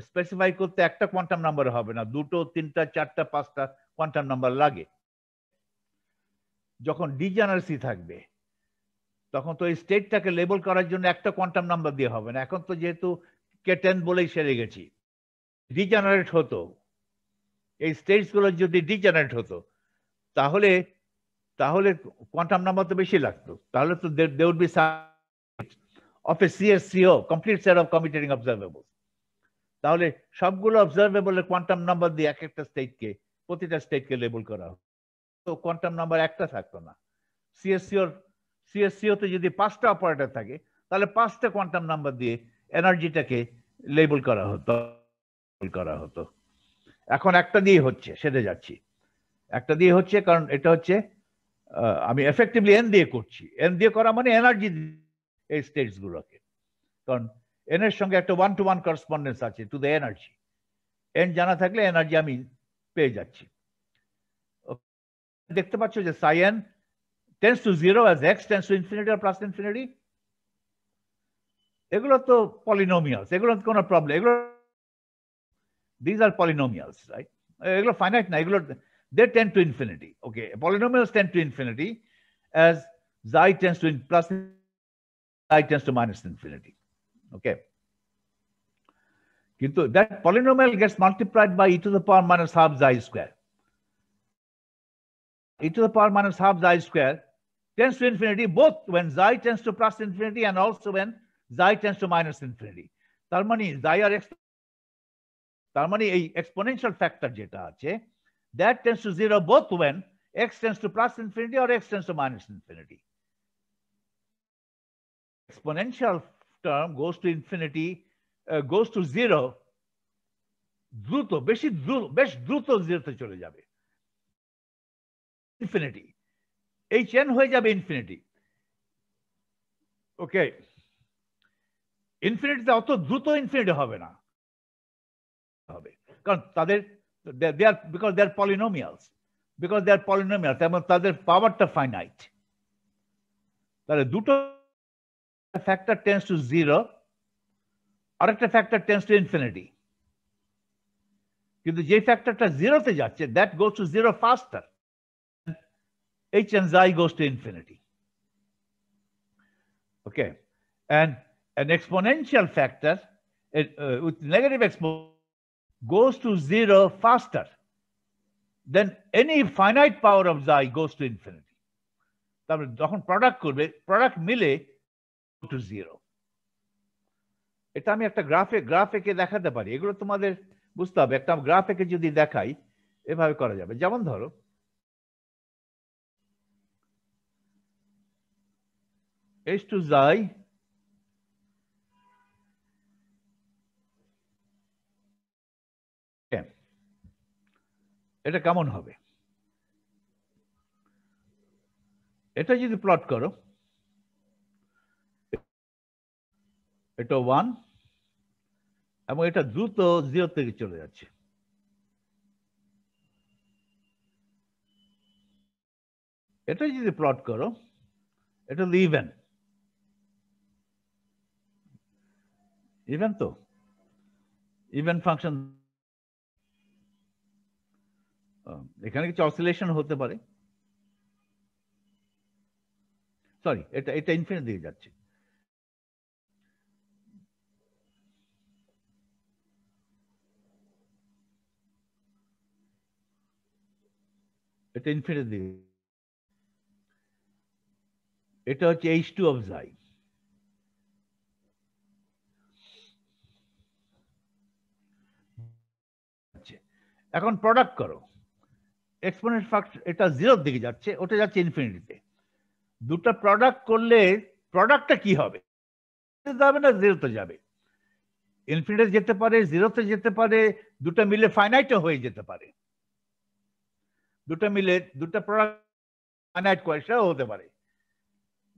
স্পেসিফাই করতে একটা কোয়ান্টাম নাম্বার হবে না, দুটো, তিনটা, চারটা, পাঁচটা কোয়ান্টাম নাম্বার লাগে। যখন ডিজেনারেসি থাকবে তখন তো এই স্টেটটাকে লেবেল করার জন্য একটা কোয়ান্টাম নাম্বার দিয়ে হবে না। এখন তো যেহেতু K10 বলেই সেরে গেছি, ডিজেনারেট হতো, এই স্টেটস গুলো যদি ডিজেনারেট হতো তাহলে তাহলে কোয়ান্টাম নাম্বার তো বেশি লাগতো। তাহলে তো they would be of a CSCO, complete set of commutating observables. তাহলে সবগুলো অবজারভেবল এর কোয়ান্টাম নাম্বার দিয়ে এক একটা স্টেটকে, প্রতিটা স্টেটকে লেবেল করা হয়, তো কোয়ান্টাম নাম্বার একটা থাকতো না। সিএসসিও তে যদি 5টা অপারেটর থাকে তাহলে 5টা কোয়ান্টাম নাম্বার দিয়ে এনার্জিটাকে লেবেল করা হতো। এখন একটা দিয়ে হচ্ছে, সেটা যাচ্ছি, একটা দিয়ে হচ্ছে, কারণ এটা হচ্ছে আমি এফেক্টিভলি এন দিয়ে করছি। এন দিয়ে করা মানে এনার্জি এই স্টেটস গুলোকে, কারণ এন এর সঙ্গে একটা 1-to-1 করসপন্ডেন্স আছে টু দ্য এনার্জি। এন জানা থাকলে এনার্জি আমি পেয়ে যাচ্ছি। দেখতে পাচ্ছ যে psi n tends to 0 as x tends to infinity or plus infinity। এগুলো তো পলিনোমিয়ালস, এগুলো কোনো প্রবলেম, এগুলো these are polynomials, right? এগুলো ফাইনাইট না, এগুলো they tend to infinity. Okay, polynomials tend to infinity as xi tends to plus, xi tends to minus infinity. Okay, কিন্তু that polynomial gets multiplied by e to the power minus half xi square. E to the power minus half xi square tends to infinity both when xi tends to plus infinity and also when xi tends to minus infinity. তার মানে xi আর x, তার মানে এই exponential factor যেটা আছে, that tends to 0 both when x tends to plus infinity or x tends to minus infinity. Exponential term goes to infinity, goes to 0 দ্রুত, বেশ দ্রুত 0 তে চলে যাবে, ইনফিনিটি। hn হয়ে যাবে ইনফিনিটি। ওকে, ইনফিনিটিতে অত দ্রুত ইনফিনিটি হবে না, হবে কারণ তাদের বিকজ দে আর পলিনোমিয়ালস, এবং তাদের পাওয়ারটা ফাইনাইট। তাহলে দুটো ফ্যাক্টর টেন্স টু 0, আরেকটা ফ্যাক্টর টেন্স টু ইনফিনিটি। কিন্তু যে ফ্যাক্টরটা জিরোতে যাচ্ছে, that goes to zero ফাস্টার। H and xi goes to infinity. Okay, and an exponential factor with negative exponent goes to zero faster than any finite power of xi goes to infinity. তারপরে যখন product করবে, product মিলে two zero. এটা আমি একটা গ্রাফে দেখাতে পারি, এগুলো তোমাদের বুঝতে হবে। একটা গ্রাফে যদি দেখাই এভাবে করা যাবে। যেমন ধরো h to xi এটা কেমন হবে? এটা যদি প্লট করো, এটা 1 এবং এটা দ্রুত 0 থেকে চলে যাচ্ছে। এটা যদি প্লট করো, এটা হলো ইভেন তো ইভেন ফাংশন। এখানে কিছু অসিলেশন হতে পারে, সরি এটা ইনফিনিটি দিকে যাচ্ছে। এটা ইনফিনিটি দিকে, এটা হচ্ছে h2 of xi। এখন প্রোডাক্ট করো, এক্সপোনেন্ট ফ্যাক্টর এটা 0 দিকে যাচ্ছে, ওটা যাচ্ছে ইনফিনিটিতে। দুটো প্রোডাক্ট করলে প্রোডাক্টটা কি হবে? যাবে না, 0-তে যাবে। ইনফিনিটি যেতে পারে, 0-তে যেতে পারে, দুটো মিলে ফাইনাইটও হয়ে যেতে পারে। দুটো মিলে দুটো প্রোডাক্ট ফাইনাইট কোয়েশনও হতে পারে।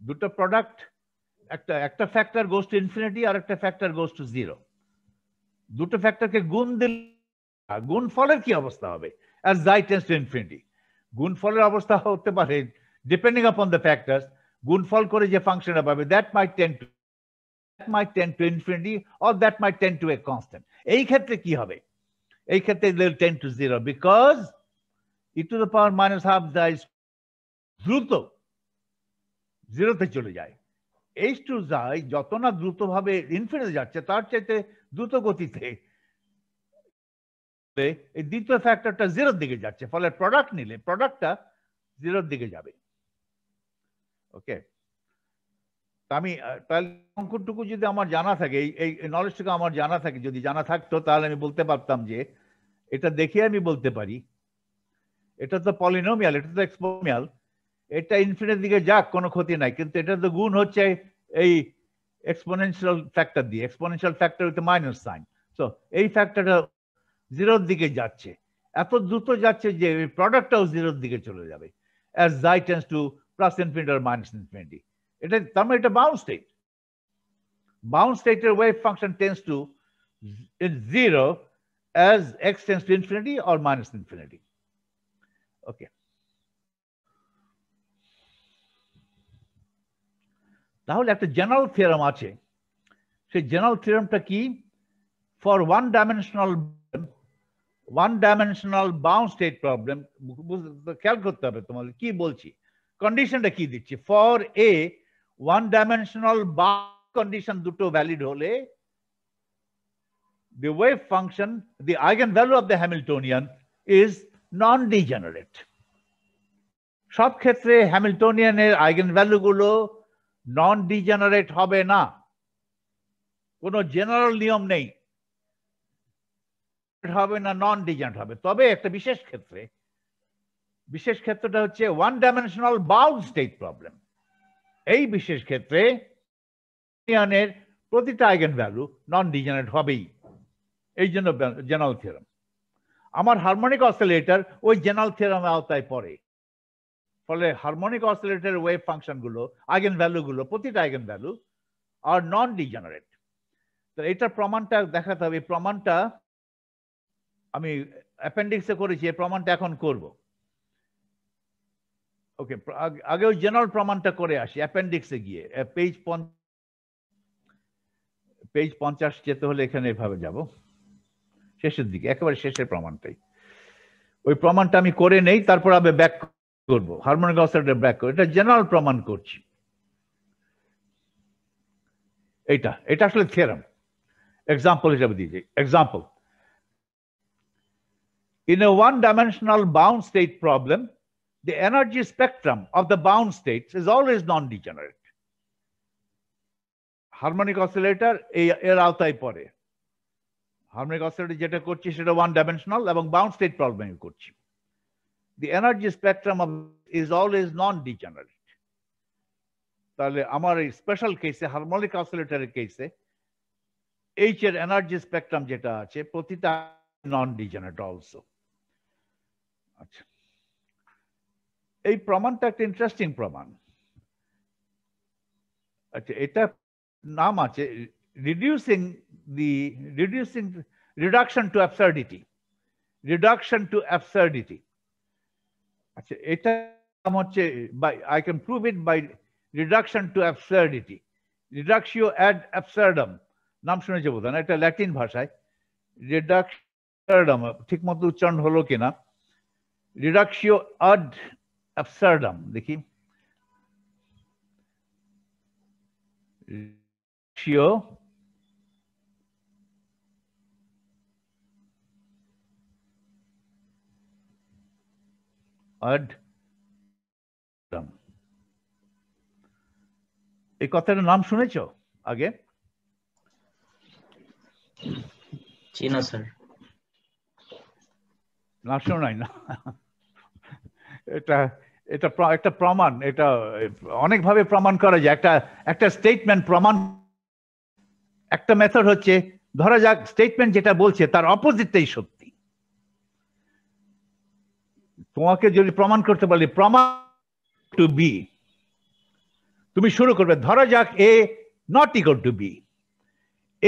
দুটো প্রোডাক্ট, একটা ফ্যাক্টর গোস টু ইনফিনিটি আর একটা ফ্যাক্টর গোস টু 0। দুটো ফ্যাক্টরকে গুণ দিলে গুণফলের কি অবস্থা হবে? as xi tends to infinity, গুণফলের অবস্থা হতে পারে ডিপেন্ডিং আপন দ্য ফ্যাক্টরস। গুণফল করে যে ফাংশনটা পাবে that might tend to infinity or that might tend to a constant. এই ক্ষেত্রে কি হবে? এই ক্ষেত্রে it will tend to 0 because e to the power minus half xi দ্রুত 0-তে চলে যায়। h to xi যত না দ্রুতভাবে ইনফিনিটি যাচ্ছে, তার চাইতে দ্রুত গতিতে এই দ্বিতীয় ফ্যাক্টরটা 0-র দিকে যাচ্ছে। ফলে প্রোডাক্ট নিলে প্রোডাক্টটা 0-র দিকে যাবে। ওকে, আমি তাহলে অঙ্কটুকু যদি আমার জানা থাকে, এই নলেজটুকু আমার জানা থাকে, যদি জানা থাকতো তাহলে আমি বলতে পারতাম যে এটা দেখে আমি বলতে পারি এটা তো পলিনোমিয়াল, এটা তো এক্সপোনেনশিয়াল, এটা ইনফিনিটির দিকে যাক কোনো ক্ষতি নাই, কিন্তু এটা তো গুণ হচ্ছে এই এক্সপোনেনশিয়াল ফ্যাক্টর দিয়ে, exponential factor with minus sine. So এই ফ্যাক্টরটা 0-র দিকে যাচ্ছে, এত দ্রুত যাচ্ছে যে প্রোডাক্টটাও 0-র দিকে চলে যাবে as xi tends to plus infinity or minus infinity। এটা তার মানে এটা বাউন্ড স্টেট। বাউন্ড স্টেটের wave function tends to 0 as x tends to infinity or minus infinity। ওকে, তাহলে একটা জেনারেল থিওরেম আছে। সেই জেনারেল থিওরেমটা কি? For one dimensional bound state problem, খেয়াল করতে হবে তোমাদের কি বলছি, কন্ডিশনটা কি দিচ্ছি। For a one dimensional bound condition দুটো ভ্যালিড হলে the wave function, the eigenvalue of the Hamiltonian is non-degenerate। সব ক্ষেত্রে হ্যামিল্টনিয়ানের আইগেনভ্যালু গুলো নন ডিজেনারেট হবে না, কোনো জেনারেল নিয়ম নেই, হবে না, নন ডিজেনারেট হবে। তবে একটা বিশেষ ক্ষেত্রটা হচ্ছে one dimensional bound state problem. এই বিশেষ ক্ষেত্রে প্রতিটা আইগেনভ্যালু নন ডিজেনারেট হবেই, এই জন্য জেনারেল থিওরেম। আমার হারমোনিক অসিলেটর ওই জেনারেল থিওরেমের আওতায় পড়ে। ফলে হারমোনিক অসিলেটরের ওয়েভ ফাংশন গুলো, আইগেনভ্যালু গুলো, প্রতিটা আইগেনভ্যালু আর নন ডিজেনারেট। তো এটার প্রমাণটা দেখাতে হবে। প্রমাণটা আমি অ্যাপেন্ডিক্সে করেছি, এই প্রমাণটা এখন করব। ওকে, আগে ওই জেনারেল প্রমাণটা করে আসি অ্যাপেন্ডিক্সে গিয়ে। পেজ 50 যেতে হলে এখানে এভাবে যাব। শেষের দিকে, একেবারে শেষের প্রমাণটাই। ওই প্রমাণটা আমি করে নেই, তারপর আমি ব্যাক করবো, হারমোনিক অসিলেটর ব্যাক করবো। এটা জেনারেল প্রমাণ করছি। এটা আসলে থিওরেম, এক্সাম্পল হিসাবে দিয়েছি। Example, in a one-dimensional bound state problem, the energy spectrum of the bound states is always non-degenerate. Harmonic oscillator এর আওতায় পড়ে। হারমোনিক অসিলেটর যেটা করছি সেটা ওয়ান ডাইমেনশনাল এবং বাউন্ড স্টেট প্রবলেমে করছি। The energy spectrum of is always non-degenerate. তাহলে আমার এই স্পেশাল কেসে, হারমোনিক অসিলেটরের কেসে, এইচ এর এনার্জি স্পেকট্রাম যেটা আছে প্রতিটা নন ডিজেনারেট অলসো। আচ্ছা, এই প্রমাণটা একটা ইন্টারেস্টিং প্রমাণ। আচ্ছা, এটা নাম আছে রিডাকশন টু অ্যাবসার্ডিটি। আচ্ছা, এটা নাম হচ্ছে I can prove it by reduction to absurdity, reductio ad absurdum. নাম শুনেছে বোধ হয়, এটা ল্যাটিন ভাষায়। রিডাকশন ঠিক মতো উচ্চারণ হলো কিনা, রিডাকশিও অ্যাড অ্যাবসার্ডাম, দেখি। রিডাকশিও অ্যাড, এই কথাটার নাম শুনেছ আগে? জি না স্যার। না শোনাই না। এটা এটা একটা প্রমাণ, এটা অনেকভাবে প্রমাণ করা যায়। একটা স্টেটমেন্ট প্রমাণ, একটা মেথড হচ্ছে ধরা যাক স্টেটমেন্ট যেটা বলছে তার অপোজিটটাই সত্যি। তোমাকে যদি প্রমাণ করতে বলি প্রমাণ টু বি, তুমি শুরু করবে ধরা যাক a not equal to b.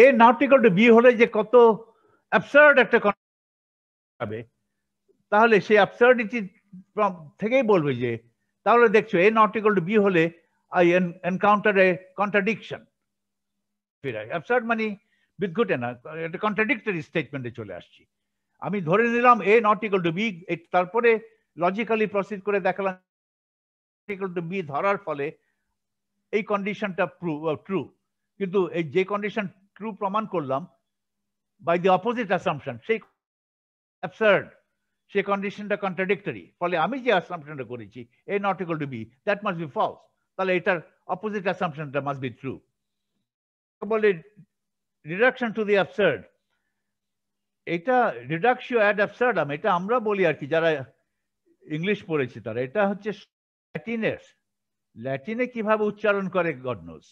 A not equal to b হলে যে কত অ্যাবসার্ড একটা হবে, তাহলে সেই অ্যাবসার্ডিটি থেকেই বলবে যে তাহলে দেখছো এ নট ইকুয়াল টু বি হলে I encounter A contradiction. Absurd মানে বিদ্ঘটে না, এটা কন্ট্রাডিক্টরি স্টেটমেন্টে চলে আসছি। আমি ধরে নিলাম এ নট ইকুয়াল টু বি, তারপরে লজিক্যালি প্রসিড করে দেখালাম ইকুয়াল টু বি ধরার ফলে এই কন্ডিশনটা ট্রু। কিন্তু এই যে কন্ডিশন ট্রু প্রমাণ করলাম বাই দি অপোজিট অ্যাসাম্পশন, সেই অ্যাবসার্ড, সেই কন্ডিশনটা কন্ট্রাডিক্টরি। ফলে আমি যে অ্যাসাম্পশনটা করেছি a not equal to b, that must be false. তাহলে এটার অপোজিট অ্যাসাম্পশনটা মাস্ট বি ট্রু। বলে রিডাকশন টু দি অ্যাবসার্ড, এটা রিডাকশিও অ্যাড অ্যাবসার্ডাম, এটা আমরা বলি আর কি যারা ইংলিশ পড়েছি তারা। এটা হচ্ছে ল্যাটিনে কিভাবে উচ্চারণ করে গড নোজ।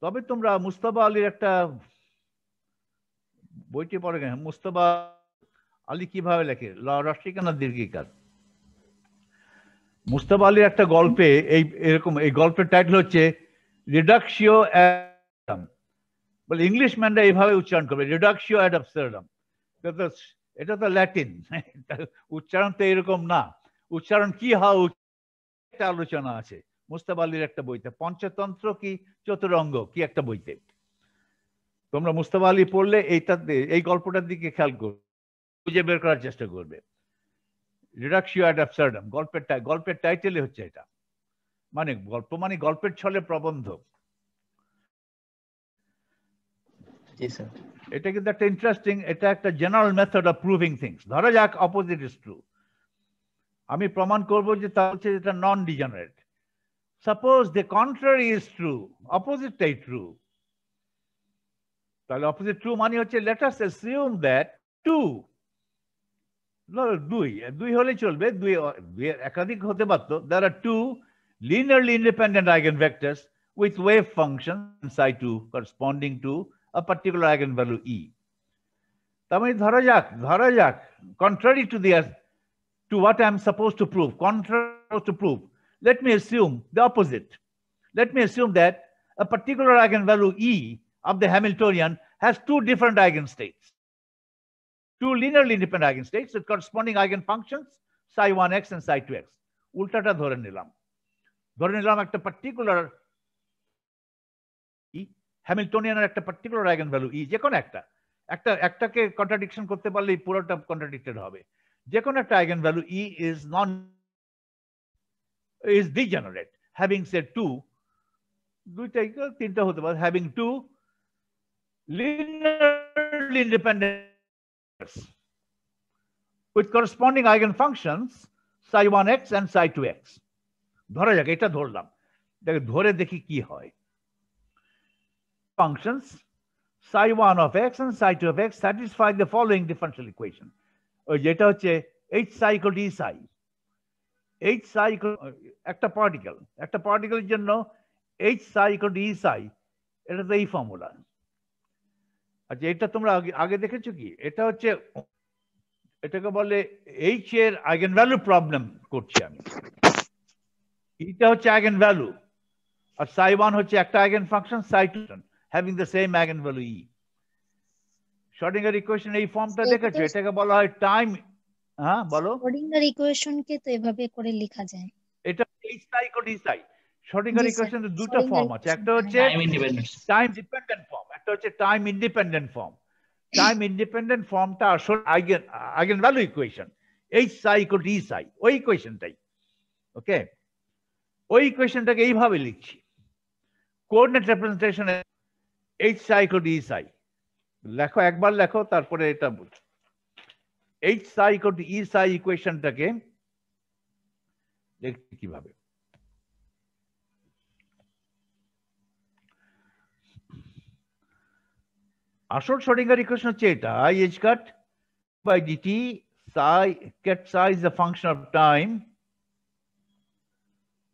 তবে তোমরা মুস্তাফা আলীর একটা বইটি পড়ে গেছে, মুস্তাফা আলী কিভাবে লেখে, রসিকানা দীর্ঘিকার। মুস্তাফা আলীর একটা গল্পে এরকম, এই গল্পের টাইটেল হচ্ছে রিডাকশিও অ্যাড, বলে ইংলিশম্যানরা এইভাবে উচ্চারণ করবে রিডাকশিও অ্যাড অ্যাবসার্ডাম। এটা তো ল্যাটিন, উচ্চারণ তো এরকম না। উচ্চারণ কি হওয়া একটা আলোচনা আছে মুস্তাফা আলীর একটা বইতে, পঞ্চতন্ত্র কি চতুরঙ্গ কি একটা বইতে। তোমরা মুস্তাফা আলী পড়লে এইটাতে এই গল্পটার দিকে খেয়াল করবে, খুঁজে বের করার চেষ্টা করবে। রিডাকশিও অ্যাড অ্যাবসার্ডাম গল্পের টাইটেলই হচ্ছে এটা। মানে গল্প মানে গল্পের ছলে প্রবন্ধ। এটা কিন্তু একটা ইন্টারেস্টিং, এটা একটা general method of proving things. ধরা যাক অপোজিট ইজ ট্রু, আমি প্রমাণ করব যে তা হচ্ছে এটা non degenerate. Suppose the contrary is true, অপোজিটটাই ট্রু। তাহলে অপোজিট ট্রু মানে হচ্ছে লেট আস অ্যাসিউম দ্যাট দুই হলে চলবে, দুই একাধিক হতে পারতো। there are two linearly independent eigenvectors with wave functions psi2 corresponding to a particular eigenvalue e. তার মানে ধরা যাক contrary to what I am supposed to prove, let me assume the opposite. Let me assume that a particular eigenvalue e of the Hamiltonian has two different eigenstates, two linearly independent eigenstates with corresponding eigenfunctions psi1x and psi2x. উল্টাটা ধরে নিলাম একটা particular হ্যামিল্টনিয়ানের একটা particular eigenvalue ই, যে কোনো একটা একটাকে contradiction করতে পারলে পুরোটা কন্ট্রাডিক্টেড হবে। যে কোনো একটা eigen value E is degenerate. Having said two, দুইটা তিনটা হতে পারে, having two linearly independent with corresponding eigenfunctions psi1x and psi2x. ধরা যাক, এটা ধরলাম, ধরে দেখি কি হয়। Functions psi1 of x and psi2 of x satisfy the following differential equation. ওই যেটা হচ্ছে h psi equal to e psi. h psi equal একটা পার্টিকেলের জন্য h psi equal to e psi, এটা তো এই ফর্মুলা। আচ্ছা, এটা তোমরা আগে দেখেছো কি? এটা হচ্ছে, এটাকে বলে h এর আইগেন ভ্যালু প্রবলেম করছি আমি। এটা হচ্ছে আইগেন ভ্যালু, আর psi1 হচ্ছে একটা eigen function, psi2 having the same eigen value e। Schrödinger equation এই ফর্মটা দেখেছো? এটাকে বলা হয় টাইম। হ্যাঁ বলো। শ্রোডিঙ্গার ইকুয়েশনকে তো এভাবে করে লেখা যায়। এটা h psi equal to e psi। Schrödinger ইকুয়েশনের দুটো ফর্ম আছে, একটা হচ্ছে টাইম ডিপেন্ডেন্ট ফর্ম, একটা হচ্ছে time independent form. Time independent ফর্মটা আসলে eigen value equation, h psi equal to e psi, ওই ইকুয়েশনটাই। ওকে, ওই ইকুয়েশনটাকে এইভাবে লিখছি, coordinate রিপ্রেজেন্টেশনে h psi equal to e psi লেখো, একবার লেখো, তারপরে এটা বুঝো। h psi equal to e psi ইকুয়েশনটাকে দেখছি কিভাবে। আসল শ্রোডিঙ্গার ইকুয়েশন হচ্ছে এটা, i h cut by dt psi cat psi is a function of time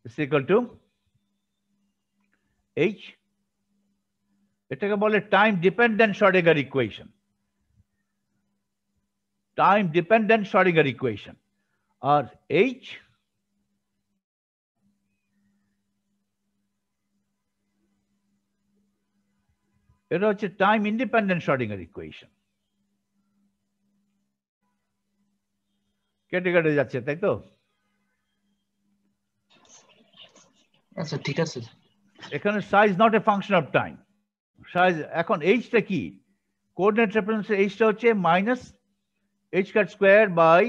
is equal to h, এটাকে বলে time dependent Schrodinger equation, time dependent Schrodinger equation. আর h এটা হচ্ছে টাইম ইন্ডিপেন্ডেন্ট শ্রোডিঙ্গার ইকুয়েশন। কেটে কেটে যাচ্ছে, তাই তো? আচ্ছা ঠিক আছে। এখানে size not a function of time. Size এখন এইচটা কি? কোঅর্ডিনেট রেফারেন্স এইচটা হচ্ছে minus h cut square by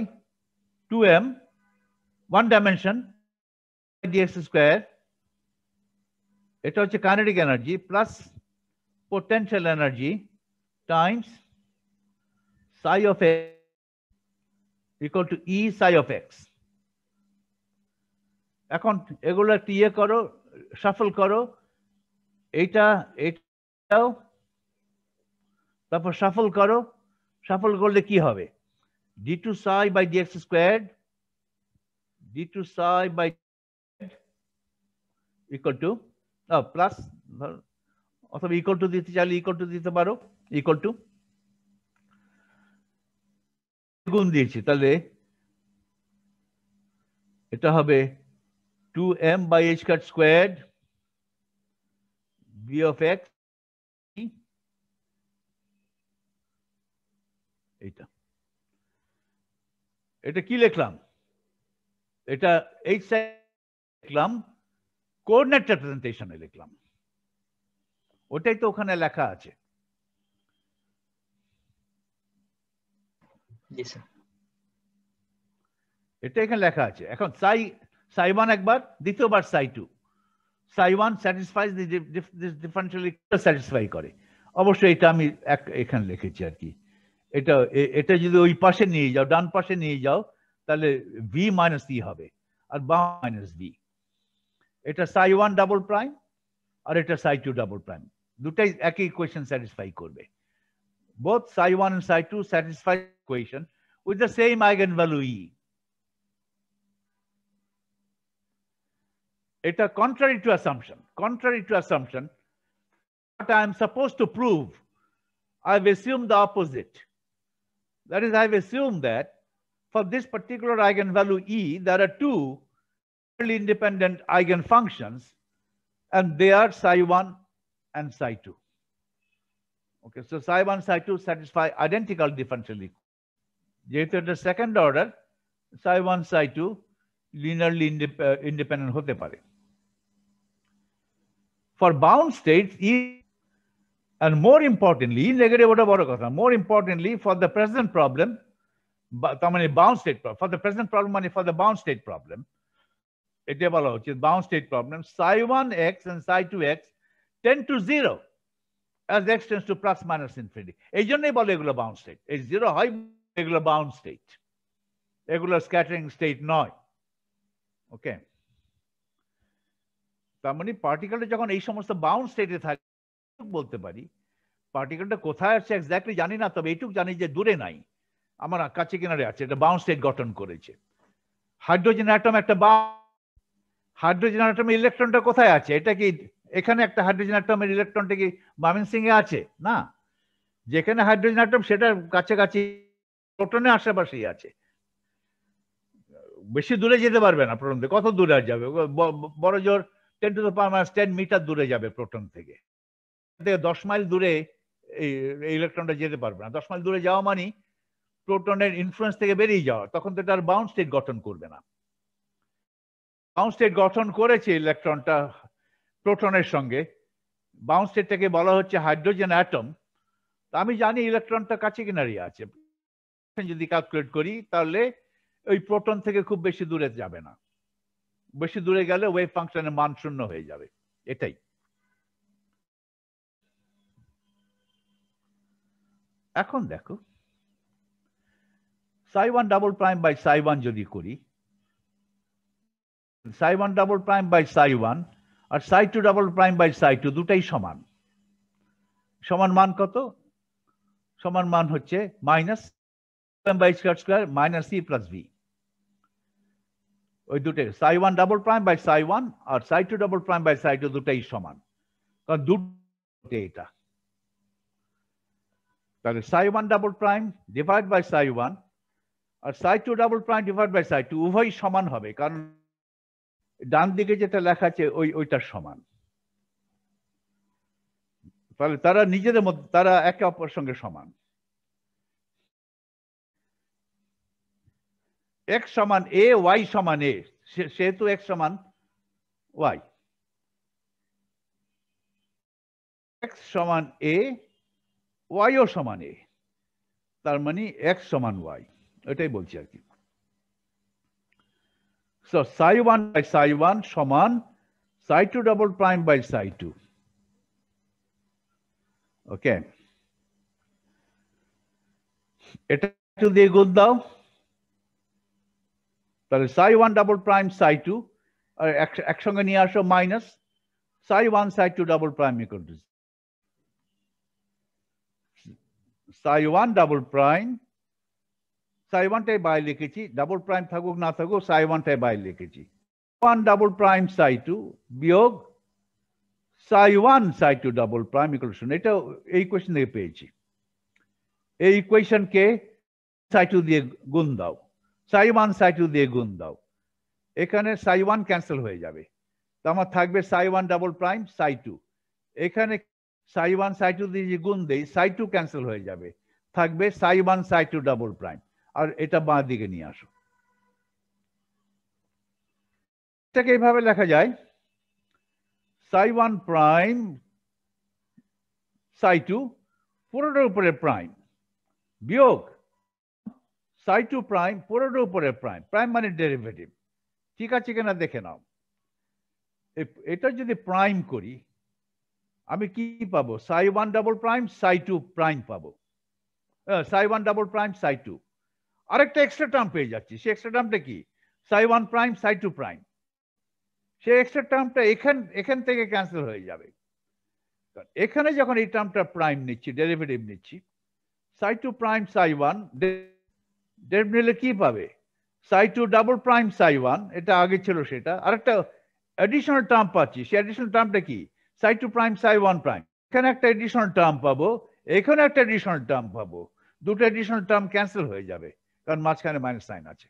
2m one dimension dx square, এটা হচ্ছে kinetic energy plus potential energy times psi of x equal to e psi of x. এখন এগুলো একটু ইয়ে করো, শাফল করো, এটাও তারপর শাফল করো। শাফল করলে কি হবে? d2 psi by dx squared, d2 psi by equal to plus, অথবা ইকুয়াল টু দিতে চাইলে ইকুয়াল টু দিতে পারো, ইকুয়াল টু গুণ দিয়েছি, তাহলে এটা হবে 2m by h cut squared v of x, এটা কি লিখলাম? এটা h লিখলাম, কোঅর্ডিনেট রিপ্রেজেন্টেশনে লিখলাম, ওটাই তো ওখানে লেখা আছে। জি স্যার, এটা এখানে লেখা আছে। এখন psi1 একবার, দ্বিতীয়বার psi2। psi1 স্যাটিসফাইজ this differential equation, satisfy করে। অবশ্যই এটা আমি এখানে লিখেছি আর কি। এটা যদি ওই পাশে নিয়ে যাও, ডান পাশে নিয়ে যাও, তাহলে v মাইনাস ই হবে, আর বাম মাইনাস v। এটা psi1 ডাবল প্রাইম আর এটা psi2 ডাবল প্রাইম, দুটাই একই ইকুয়েশন স্যাটিসফাই করবে। Both psi1 and psi2 satisfy the equation with the same eigenvalue e. It's contrary to assumption. Contrary to assumption, what I am supposed to prove, I've assumed the opposite. That is, I've assumed that for this particular eigenvalue e, there are two independent eigenfunctions, and they are psi1 and psi2. Okay, so psi1, psi2 satisfy identical differential equation. যেহেতু এটা second order, psi1, psi2 linearly independent হতে পারে। For bound states, And more importantly, negative ওটা বড় কথা, more importantly for the present problem, তার মানে bound state problem, for the present problem মানে for the bound state problem, এটা বলা হচ্ছে bound state problem, psi1x and psi2x tend to 0 as x tends to plus minus infinity. এই জন্যই বলে এগুলো bound state. এই 0 হয় এগুলো bound state, এগুলো স্ক্যাটারিং স্টেট নয়। ওকে, তার মানে পার্টিকেলটা যখন এই সমস্ত বাউন্ড স্টেটে থাকে বলতে পারি পার্টিকেলটা কোথায় আছে এক্স্যাক্টলি জানি না, তবে এইটুকু জানি যে দূরে নাই, আমার কাছে কিনারে আছে, এটা বাউন্ড স্টেট গঠন করেছে। হাইড্রোজেন অ্যাটম একটা হাইড্রোজেন অ্যাটমের ইলেকট্রনটা কোথায় আছে? এটা কি এখানে একটা হাইড্রোজেন অ্যাটমের ইলেকট্রনটা কি ময়মনসিংহে আছে? না, যেখানে হাইড্রোজেন অ্যাটম সেটার কাছাকাছি প্রোটনের আশেপাশেই আছে, বেশি দূরে যেতে পারবে না প্রোটন থেকে। কত দূরে যাবে? বড় জোর 10 to the power minus 10 metre দূরে যাবে প্রোটন থেকে। 10 মাইল দূরে এই ইলেকট্রনটা যেতে পারবে না। 10 মাইল দূরে যাওয়া মানে প্রোটনের ইনফ্লুয়েন্স থেকে বেরিয়ে যাওয়া, তখন তো এটা আর বাউন্ড স্টেট গঠন করবে না। বাউন্ড স্টেট গঠন করেছে ইলেকট্রনটা প্রোটনের সঙ্গে, বাউন্ড স্টেটটাকে বলা হচ্ছে হাইড্রোজেন অ্যাটম। আমি জানি ইলেকট্রনটা কাছে কিনারে আছে, যদি ক্যালকুলেট করি তাহলে ওই প্রোটন থেকে খুব বেশি দূরে যাবে না, বেশি দূরে গেলে ওয়েভ ফাংশনের মান 0 হয়ে যাবে। এটাই। এখন দেখো psi1 double prime by psi1 যদি করি, psi1 double prime by psi1 আর psi2 double prime by psi2 দুটাই সমান। সমান মান কত? সমান মান হচ্ছে minus by square minus e plus v। ওই দুটাই psi1 double prime by psi1 আর psi2 double prime by psi2 দুটাই সমান, কারণ দুটো এটা। তাহলে psi1 double prime divide by psi1 আর psi2 double prime divide by psi2 উভয়ই সমান হবে, কারণ ডান দিকে যেটা লেখা আছে ওইটার সমান। তাহলে তারা নিজেদের মধ্যে তারা একে অপরের সঙ্গে সমান। x সমান a, y সমান a, সেহেতু x সমান y, x সমান a, y ও সমান a, তার মানে x সমান y, এটাই বলছি আর কি। So psi1 by psi1 সমান psi2 double prime by psi2. ওকে, এটা একটু দিয়ে গুণ দাও, তাহলে psi1 double prime psi2 আর একসঙ্গে নিয়ে আসো minus psi1 psi2 double prime equal to psi1 double prime, psi1 টাই বাইরে লিখেছি, ডাবল প্রাইম থাকুক না থাকুক psi1 টাই বাইরে লিখেছি। 1 ডাবল প্রাইম psi2 বিয়োগ psi1 psi2 double prime equal to 0। এটা এই ইকুয়েশন থেকে পেয়েছি। এই ইকুয়েশনকে psi2 দিয়ে গুণ দাও, psi1 psi2 দিয়ে গুণ দাও, এখানে psi1 ক্যান্সেল হয়ে যাবে, তো আমার থাকবে psi1 ডাবল প্রাইম psi2। এখানে psi1 psi2 দিয়ে গুণ দেই, psi2 ক্যান্সেল হয়ে যাবে, থাকবে psi1 psi2 ডাবল প্রাইম। আর এটা বাঁ দিকে নিয়ে আসো, এটাকে এইভাবে লেখা যায় psi1 প্রাইম psi2 পুরোটার উপরে প্রাইম বিয়োগ psi2 প্রাইম পুরোটার উপরে প্রাইম, প্রাইম মানে ডেরিভেটিভ, ঠিক আছে কিনা দেখে নাও। এটা যদি প্রাইম করি আমি কি পাবো? psi1 double prime psi2 prime পাবো, psi1 ডাবল প্রাইম psi2। আরেকটা এক্সট্রা টার্ম পেয়ে যাচ্ছি, সে এক্সট্রা টার্মটা কি? psi1 prime psi2 prime. সে এক্সট্রা টার্মটা এখান থেকে ক্যান্সেল হয়ে যাবে। এখানে যখন এই টার্মটা প্রাইম নিচ্ছি, ডেরিভেটিভ নিচ্ছি, psi2 প্রাইম psi1 ডেরিভেটিভ নিলে কি পাবে? psi2 ডাবল প্রাইম psi1, এটা আগে ছিল সেটা, আরেকটা অ্যাডিশনাল টার্ম পাচ্ছি, সে অ্যাডিশনাল টার্মটা কি? psi2 prime psi1 prime. এখানে একটা এডিশনাল টার্ম পাবো, এখানে একটা এডিশনাল টার্ম পাবো, দুটো এডিশনাল টার্ম ক্যান্সেল হয়ে যাবে, কারণ মাঝখানে মাইনাস সাইন আছে।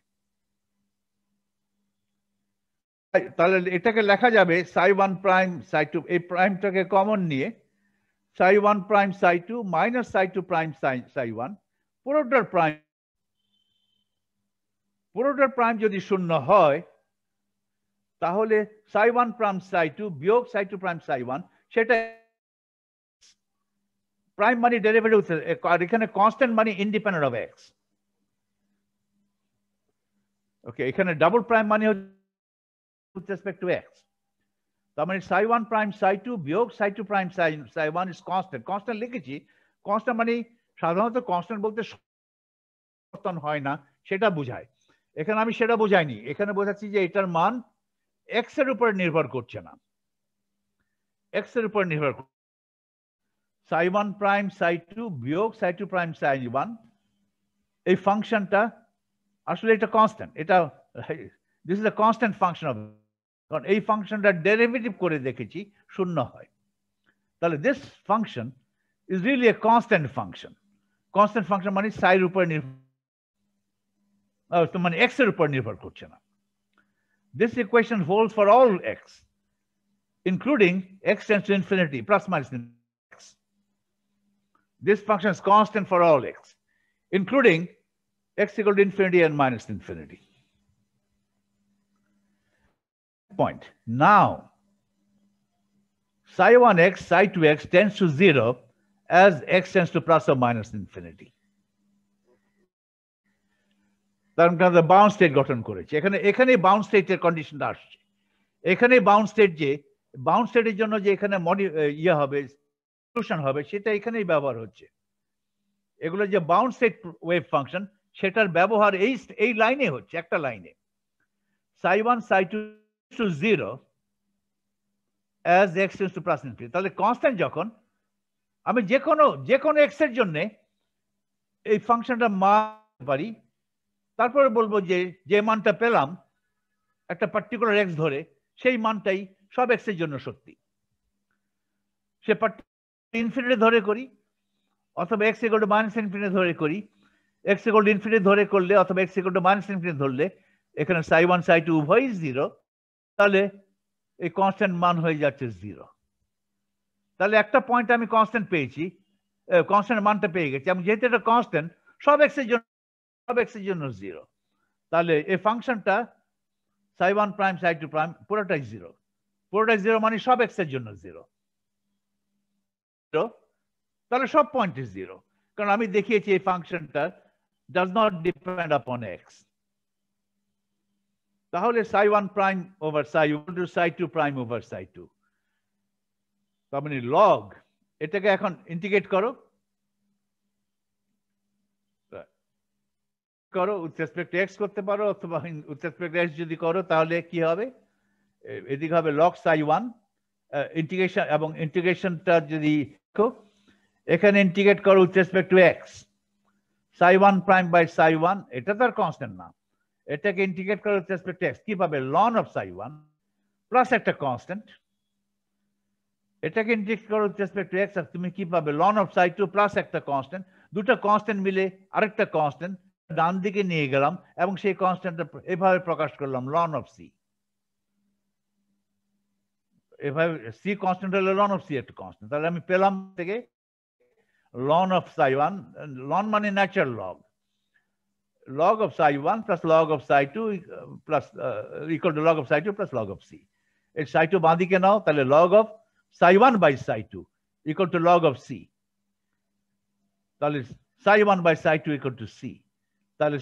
তাহলে এটাকে লেখা যাবে psi1 প্রাইম psi2, এই প্রাইমটাকে কমন নিয়ে psi1 prime psi2 minus psi2 prime psi1 পুরোটার প্রাইম যদি 0 হয় তাহলে psi1 প্রাইম psi2 বিয়োগ psi2 প্রাইম psi1 সেটা prime money derivative আর এখানে constant money independent of x. Okay, এখানে double prime money with respect to x. তার মানে psi1 prime psi2 বিয়োগ psi2 prime psi1 is constant. Constant লিখেছি, constant মানে সাধারণত constant বলতে পরিবর্তন হয় না সেটা বোঝায়। এখানে আমি সেটা বোঝাইনি, এখানে বোঝাচ্ছি যে এটার মান x এর উপর নির্ভর করছে না, x এর উপর নির্ভর করছে। psi1 prime psi2 বিয়োগ psi2 prime psi1 এই ফাংশনটা আসলে এটা কনস্ট্যান্ট, এটা this is a constant function of, কারণ এই ফাংশনটা ডেরিভেটিভ করে দেখেছি শূন্য হয়, তাহলে this function is really a constant function. Constant function মানে সাইর উপর নির্ভর, মানে এক্স এর উপর নির্ভর করছে না। This equation holds for all x, including x tends to infinity, plus minus x. This function is constant for all x, including x equal to infinity and minus infinity. Point. Now, psi1x, psi2x tends to 0 as x tends to plus or minus infinity. তার কারণে bound state গঠন করেছে। এখানে bound স্টেটের কন্ডিশনটা আসছে। এখানে bound state যে বাউন্ড স্টেটের জন্য যে এখানে হবে সলিউশন হবে সেটা এখানেই ব্যবহার হচ্ছে। এগুলো যে বাউন্ড স্টেট ওয়েভ ফাংশন সেটার ব্যবহার এই লাইনে হচ্ছে, একটা লাইনে psi1 psi2 to 0 as x tends to plus infinity। তাহলে কনস্ট্যান্ট যখন আমি যে কোনো x এর জন্য এই ফাংশনটা মান পারি, তারপরে বলবো যে মানটা পেলাম একটা পার্টিকুলার এক্স ধরে সেই মানটাই সব এক্স এর জন্য সত্যি। সে ইনফিনিটি ধরে করি অথবা x equal to minus infinity ধরে করি, এক্স ইকুয়াল টু ইনফিনিটি ধরে করলে অথবা x equal to minus infinity ধরলে এখানে psi1 psi2 উভয়ই 0, তাহলে এই কনস্ট্যান্ট মান হয়ে যাচ্ছে 0। তাহলে একটা পয়েন্ট আমি কনস্ট্যান্ট পেয়েছি, কনস্ট্যান্ট মানটা পেয়ে গেছি। আমি যেহেতু এটা কনস্ট্যান্ট সব এক্স এর জন্য 0, তাহলে এই ফাংশনটা psi1 প্রাইম psi2 প্রাইম পুরোটাই 0, পুরোটাই 0 মানে সব এক্স এর জন্য 0। তাহলে সব পয়েন্টে 0, কারণ আমি দেখিয়েছি এই ফাংশনটা does not depend upon x। তাহলে psi1 prime over psi1 to psi2 prime over psi2, তার মানে লগ, এটাকে এখন ইন্টিগ্রেট করো উইথ রেসপেক্ট টু এক্স করতে পারো, অথবা উইথ রেসপেক্ট টু এক্স যদি করো তাহলে কি হবে, এদিকে হবে লগ psi1 ইন্টিগ্রেশন, এবং ইন্টিগ্রেশনটা যদি এখানে ইন্টিগ্রেট করো with respect to x psi1 prime by psi1, এটা তো আর কনস্ট্যান্ট না, এটাকে ইন্টিগ্রেট করো উইথ রেসপেক্ট টু এক্স, কি পাবে লন অফ psi1 প্লাস একটা কনস্ট্যান্ট, এটাকে ইন্টিগ্রেট করো উইথ রেসপেক্ট টু এক্স আর তুমি কি পাবে লন অফ psi2 প্লাস একটা কনস্ট্যান্ট, দুটো কনস্ট্যান্ট মিলে আরেকটা কনস্ট্যান্ট ডান দিকে নিয়ে গেলাম এবং সেই কনস্ট্যান্টটা এভাবে প্রকাশ করলাম লন অফ সি। এভাবে সি কনস্ট্যান্ট হলে লন অফ সি একটা কনস্ট্যান্ট, তাহলে আমি পেলাম থেকে লন অফ psi1, লন মানে natural log of psi1 plus log of psi2 plus equal to log of psi2 plus log of c. এই psi2 বাঁ দিকে নাও, তাহলে log of psi1 by psi2 equal to log of c, তাহলে psi1 by psi2 equal two C, তাহলে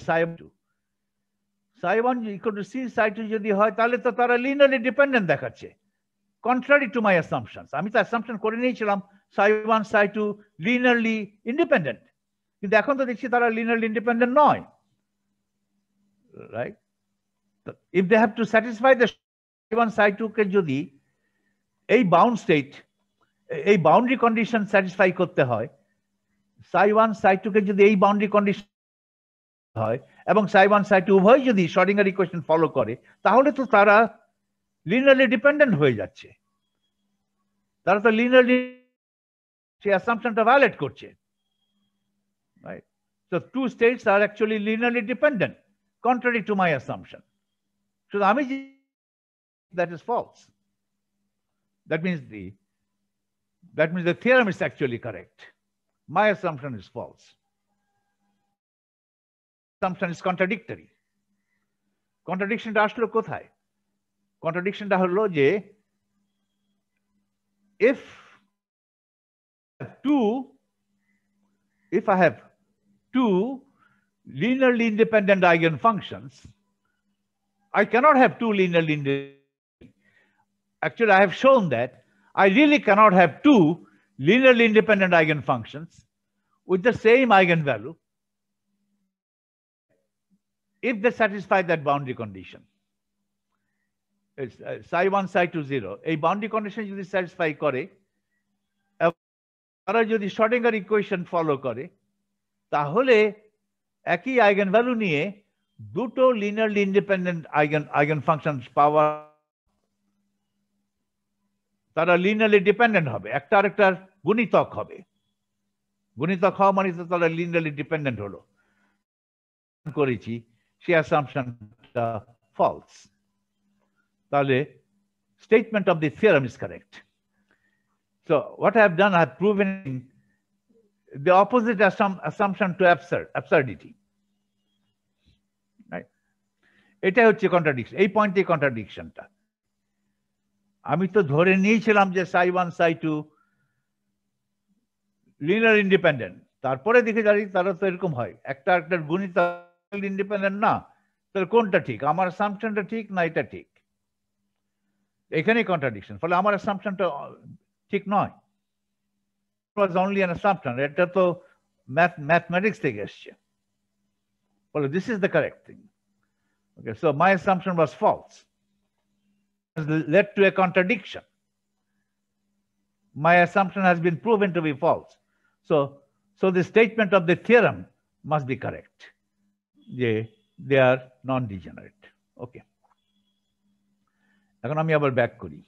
psi1 equal to C psi2 যদি হয় তাহলে তো তারা লিনিয়ারলি ডিপেন্ডেন্ট দেখাচ্ছে, কন্ট্রারি টু মাই অ্যাসাম্পশনস। আমি তো অ্যাসাম্পশন করে নিয়েছিলাম psi1 psi2 লিনিয়ারলি ইন্ডিপেন্ডেন্ট, কিন্তু এখন তো দেখছি তারা লিনিয়ারলি ইন্ডিপেন্ডেন্ট নয়, right? If they have to satisfy the psi1 psi2 কে যদি এই বাউন্ড স্টেট, এই বাউন্ডারি কন্ডিশন স্যাটিসফাই করতে হয়, psi1 psi2 কে যদি এই বাউন্ডারি কন্ডিশন হয় এবং psi1 psi2 উভয় যদি শ্রোডিঙ্গার ইকুয়েশন ফলো করে, তাহলে তো তারা লিনিয়ারলি ডিপেন্ডেন্ট হয়ে যাচ্ছে, তারা তো লিনিয়ারলি সেই অ্যাসাম্পশনটা ভায়োলেট করছে, right? So two states are actually linearly dependent contrary to my assumption. So আমি that is false. That means the theorem is actually correct. My assumption is false. Assumption is contradictory. Contradictionটা আসলো কোথায়? Contradictionটা হলো যে if 2 if I have two linearly independent eigenfunctions, I cannot have two linearly independent. Actually, I have shown that I really cannot have two linearly independent eigenfunctions with the same eigenvalue if they satisfy that boundary condition. It's psi1 psi2 0 এই boundary condition যদি satisfy করে তারা যদি Schrödinger equation follow করে তাহলে একই eigenvalue নিয়ে দুটো linearly independent eigenfunctions পাওয়া তারা linearly dependent হবে একটা আরেকটার গুণিতক হবে গুণিতক হওয়া মানে তো তারা linearly dependent হলো করেছি সেই assumptionটা false তাহলে statement of the theorem is correct. So what I have done, I have proven the opposite assumption to absurdity. Right? এটা হচ্ছে contradiction. এই পয়েন্টে কন্ট্রাডিকশনটা আমি তো ধরে নিয়েছিলাম যে psi1 psi2 লিনিয়ার ইন্ডিপেন্ডেন্ট তারপরে দেখে জানি তারা তো এরকম হয় একটা একটার গুণিতক ইন্ডিপেন্ডেন্ট না তাহলে কোনটা ঠিক আমার assumptionটা ঠিক না এটা ঠিক এখানেই কন্ট্রাডিকশন ফলে আমার assumptionটা ঠিক নয় it was only an assumption এটা তো mathematics থেকে এসেছে ফলে this is the correct thing okay so my assumption was false it led to a contradiction my assumption has been proven to be false so the statement of the theorem must be correct they are non-degenerate okay এখন আমি আবার back করি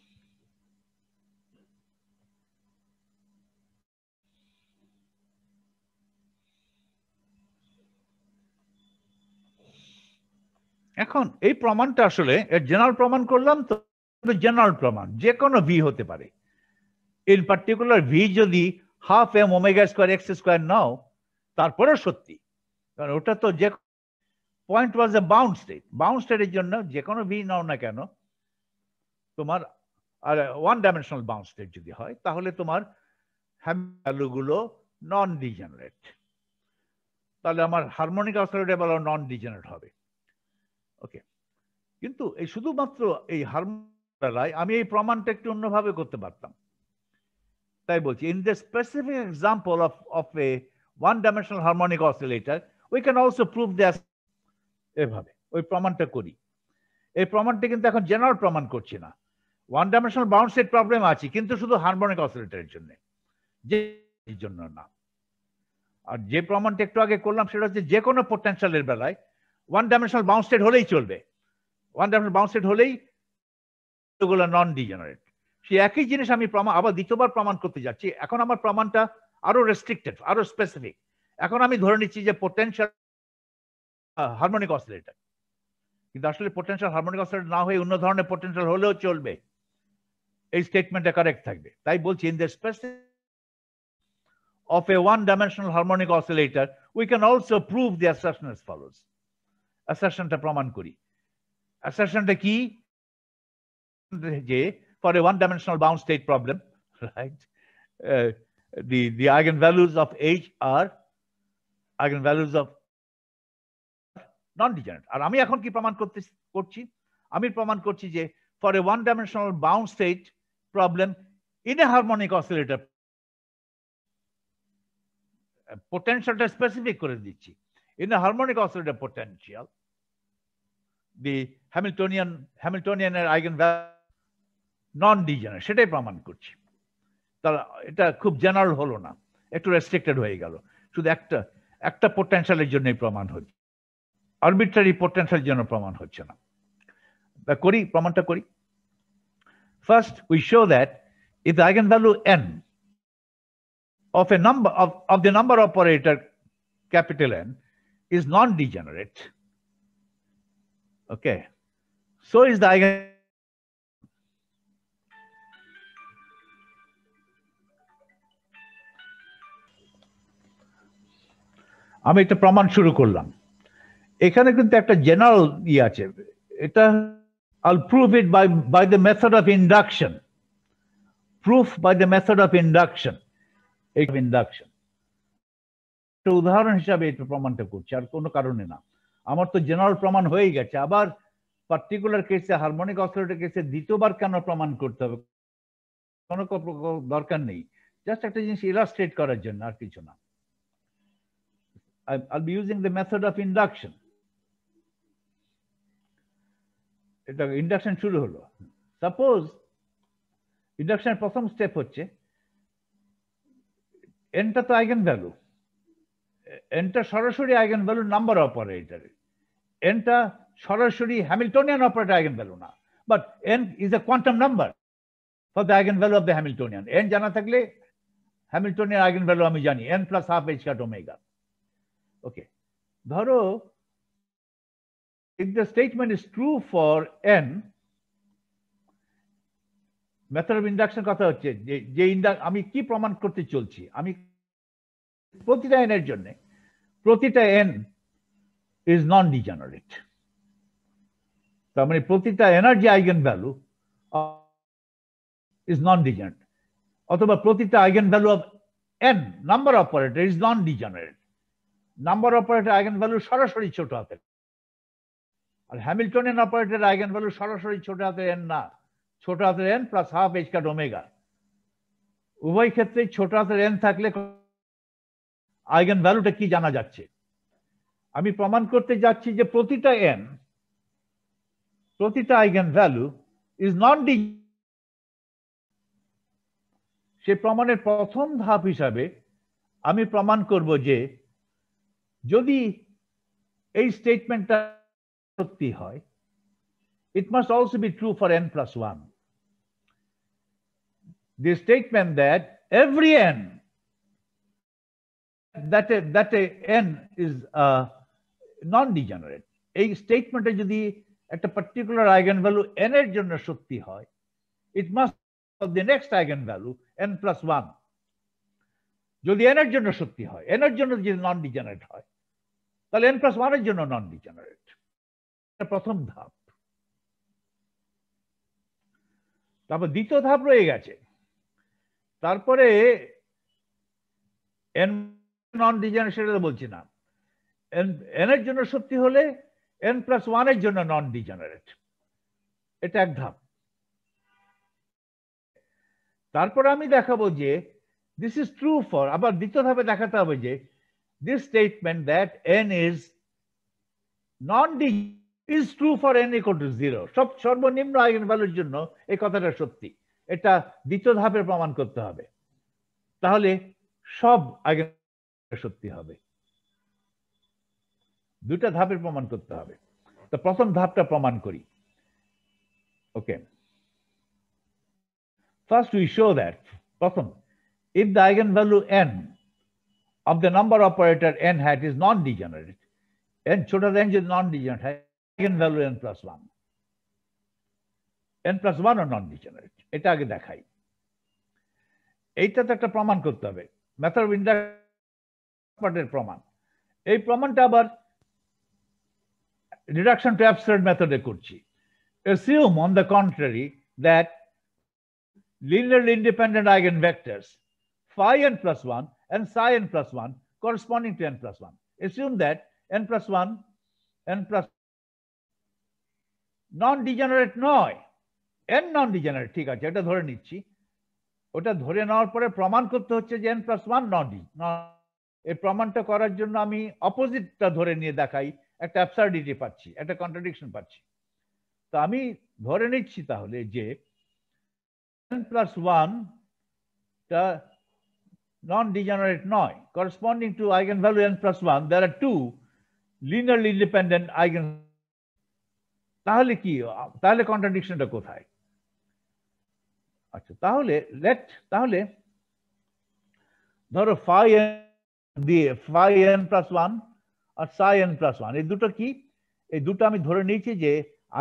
এখন এই প্রমাণটা আসলে এর general প্রমাণ করলাম তো জেনারেল প্রমাণ যে কোনো ভি হতে পারে ইন পার্টিকুলার ভি যদি half m omega square x square নাও তারপরে সত্যি কারণ ওটা তো যে পয়েন্ট ওয়াজ এ বাউন্ড স্টেটের জন্য যে কোনো ভি নাও না কেন তোমার আর ওয়ান ডাইমেনশনাল বাউন্ড স্টেট যদি হয় তাহলে তোমার ভ্যালুগুলো নন ডিজেনারেট তাহলে আমার হারমোনিক অসিলেটর বলা নন ডিজেনারেট হবে ওকে কিন্তু এই শুধুমাত্র এই হারমোনিক আমি এই প্রমাণটা একটু অন্যভাবে করতে পারতাম তাই বলছি in the specific example of A one dimensional harmonic oscillator we can also prove that এভাবে ওই প্রমাণটা করি এই প্রমাণটা কিন্তু এখন জেনারেল প্রমাণ করছি না one dimensional bound state problem আছে কিন্তু শুধু হারমোনিক অসিলেটরের জন্য যে জন্য না আর যে প্রমাণটা একটু আগে করলাম সেটা হচ্ছে যে কোনো পোটেনশিয়ালের বেলায় ওয়ান ডাইমেনশনাল বাউন্ড স্টেট হলেই চলবে ওয়ান ডাইমেনশনাল বাউন্ড স্টেট হলেই এগুলো নন ডিজেনারেট সেই একই জিনিস আমি আবার দ্বিতীয়বার প্রমাণ করতে যাচ্ছি এখন আমার প্রমাণটা আরো রেস্ট্রিক্টেড আরো স্পেসিফিক এখন আমি ধরে নিচ্ছি যে পোটেনশিয়াল হারমোনিক অসিলেটর কিন্তু আসলে পোটেনশিয়াল হারমোনিক অসিলেটর না হয়ে অন্য ধরনের পোটেনশিয়াল হলেও চলবে এই স্টেটমেন্টটা কারেক্ট থাকবে তাই বলছি in the specific of a one-dimensional harmonic oscillator we can also prove the assertion as follows assertionটা প্রমাণ করি assertionটা কি যে for a one-dimensional bound state problem right the eigenvalues of H are eigenvalues of non-degenerate আর আমি এখন কি প্রমাণ করছি আমি প্রমাণ করছি যে for a one-dimensional bound state problem in a harmonic oscillator potentialটা স্পেসিফিক করে দিচ্ছি in a harmonic oscillator potential the Hamiltonian এর eigenvalue non-degenerate সেটাই প্রমাণ করছি তাহলে এটা খুব জেনারেল হলো না একটু রেস্ট্রিক্টেড হয়ে গেল শুধু একটা পোটেনশিয়ালের জন্যই প্রমাণ হচ্ছে আরবিট্রারি পোটেনশিয়াল জন্য প্রমাণ হচ্ছে না করি প্রমাণটা করি first we show that if the eigenvalue n of a number of the number operator capital N is non-degenerate okay so is the eigen আমি একটা প্রমাণ শুরু করলাম এখানে কিন্তু একটা জেনারেল আছে এটা I'll prove it by the method of induction proof by the method of induction উদাহরণ হিসাবে এটা প্রমাণটা করছি, আর কোনো কারণে না। আমার তো জেনারেল প্রমাণ হয়ে গেছে, আবার পার্টিকুলার কেসে হারমোনিক অসিলেটর কেসে দ্বিতীয়বার কেন প্রমাণ করতে হবে? কোনো দরকার নেই, জাস্ট একটা জিনিস ইলাস্ট্রেট করার জন্য, আর কিছু না। I'll be using the method of induction. এটা ইন্ডাকশন শুরু হলো। সাপোজ ইন্ডাকশনের প্রথম স্টেপ হচ্ছে এনটা তো আইগেন ভ্যালু, এনটা সরাসরি আইগেন ভ্যালু নাম্বার অপারেটরে, এনটা সরাসরি হ্যামিল্টনিয়ান অপারেটর আইগেন ভ্যালু না, but n is a quantum number for the eigen value of the Hamiltonian. N জানা থাকলে হ্যামিল্টনিয়ান আইগেন ভ্যালু আমি জানি, n plus half h cut omega. Okay, ধরো if the statement is true for n, method of induction কথা হচ্ছে যে আমি কি প্রমাণ করতে চলছি, আমি প্রতিটা এন এর জন্য প্রতিটা এন ইজ নন ডিজেনারেট, তার মানে প্রতিটা energy eigen value is non degenerate, অথবা প্রতিটা eigen value of N number operator is non degenerate. Number operator eigen value সরাসরি ছোট হাতের, আর হ্যামিল্টনিয়ান অপারেটর আইগেন ভ্যালু সরাসরি ছোট হাতের এন না, ছোট হাতের N plus half h cut omega. উভয় ক্ষেত্রে ছোট হাতের এন থাকলে আইগেন ভ্যালুটা কি জানা যাচ্ছে। আমি প্রমাণ করতে যাচ্ছি যে প্রতিটা এন, প্রতিটা eigen value is non d. সে প্রমাণের প্রথম ধাপ হিসাবে আমি প্রমাণ করব যে যদি এই স্টেটমেন্টটা সত্যি হয়, it must also be true for n plus 1. The statement that every n, that a n is non-degenerate, এই স্টেটমেন্টে যদি একটা পার্টিকুলার আইগেন ভ্যালু n এর জন্য সত্যি হয়, it must have the next eigen value n plus 1. যদি n এর জন্য সত্যি হয়, n এর জন্য যদি নন ডিজেনারেট হয়, তাহলে n plus 1 এর জন্য নন ডিজেনারেট। প্রথম ধাপ। তারপর দ্বিতীয় ধাপ রয়ে গেছে, তারপরে এন নন ডিজেনারেট সেটা বলছি না, এন এর জন্য সত্যি হলে এন প্লাস 1 এর জন্য নন ডিজেনারেট, এটা এক ধাপ। তারপরে আমি দেখাবো যে দিস ইজ ট্রু ফর, আবার দ্বিতীয় ধাপে দেখাতে হবে যে this statement that N is non degenerate is true for n equal to 0. সব সর্বনিম্ন আইগেন ভ্যালুর জন্য এই কথাটা সত্যি, এটা দ্বিতীয় ধাপে প্রমাণ করতে হবে, তাহলে সব আইগেন সত্যি হবে। দুটা ধাপে প্রমাণ করতে হবে, তো প্রথম ধাপটা প্রমাণ করি। ওকে, ফার্স্ট উই শো দ্যাট প্রথম, if the eigenvalue n of the number operator n hat is non-degenerate, n ছোট n যদি non-degenerate হয়, eigenvalue n plus 1, n plus 1 ও নন ডিজেনারেট, এটা আগে দেখাই। এইটা তো একটা প্রমাণ করতে হবে, মেথড অফ ইন্ডাকশনের প্রমাণ। এই প্রমাণটা আবার রিডাকশন টু অ্যাবসার্ড মেথডে করছি। Assume on the contrary that linearly independent eigenvectors phi n plus 1 and psi n plus 1 corresponding to n plus 1. Assume that n plus 1, n plus non degenerate নয়, n নন degenerate, ঠিক আছে, এটা ধরে নিচ্ছি। ওটা ধরে নেওয়ার পরে প্রমাণ করতে হচ্ছে যে n plus 1 নন ডিজেনারেট। এই প্রমাণটা করার জন্য আমি অপোজিটটা ধরে নিয়ে দেখাই, একটা অ্যাবসার্ডিটি পাচ্ছি, একটা কন্ট্রাডিকশন পাচ্ছি। তো আমি ধরে নিচ্ছি তাহলে যে n plus 1 টা নন ডিজেনারেট নয়, corresponding to eigenvalue n plus 1 there are two linearly independent eigen। তাহলে কি, তাহলে কন্ট্রাডিকশনটা কোথায়? আচ্ছা, তাহলে ধরো phi n দিয়ে phi n plus 1 আর psi n plus 1 এই দুটো কি, এই দুটো আমি ধরে নিয়েছি যে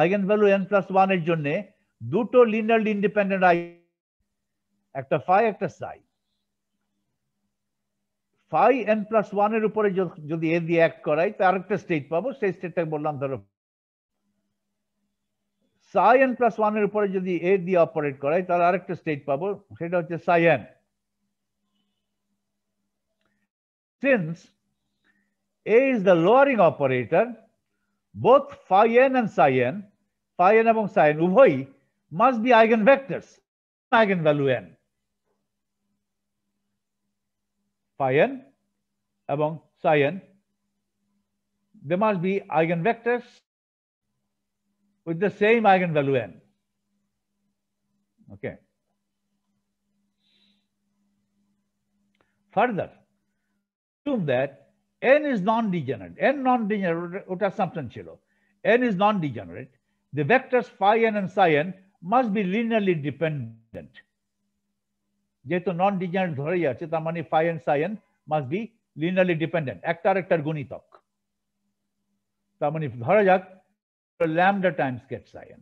আইগেন ভ্যালু n plus 1 এর জন্য দুটো লিনিয়ারলি ইন্ডিপেন্ডেন্ট একটা phi একটা psi। phi n plus 1 এর উপরে যদি a দিয়ে অ্যাক্ট করাই তো আরেকটা স্টেট পাবো, সেই স্টেটটাকে বললাম ধরো psi n plus 1 এর উপরে যদি a দিয়ে অপারেট করাই তাহলে আরেকটা স্টেট পাবো, সেটা হচ্ছে psi n। Since A is the lowering operator. Both phi n and psi n এবং psi n উভয়ই must be eigenvectors, eigenvalue n. Phi n এবং psi n, they must be eigenvectors with the same eigenvalue n. Okay. Further, assume that n is non-degenerate. N non-degenerate, ওটা assumption ছিল. N is non-degenerate. The vectors phi n and psi n must be linearly dependent. যেহেতু non-degenerate ধরেই আছে, তার মানে phi n psi n must be linearly dependent. একটা আরেকটার গুণিতক। তার মানে ধরা যাক lambda times ket psi n.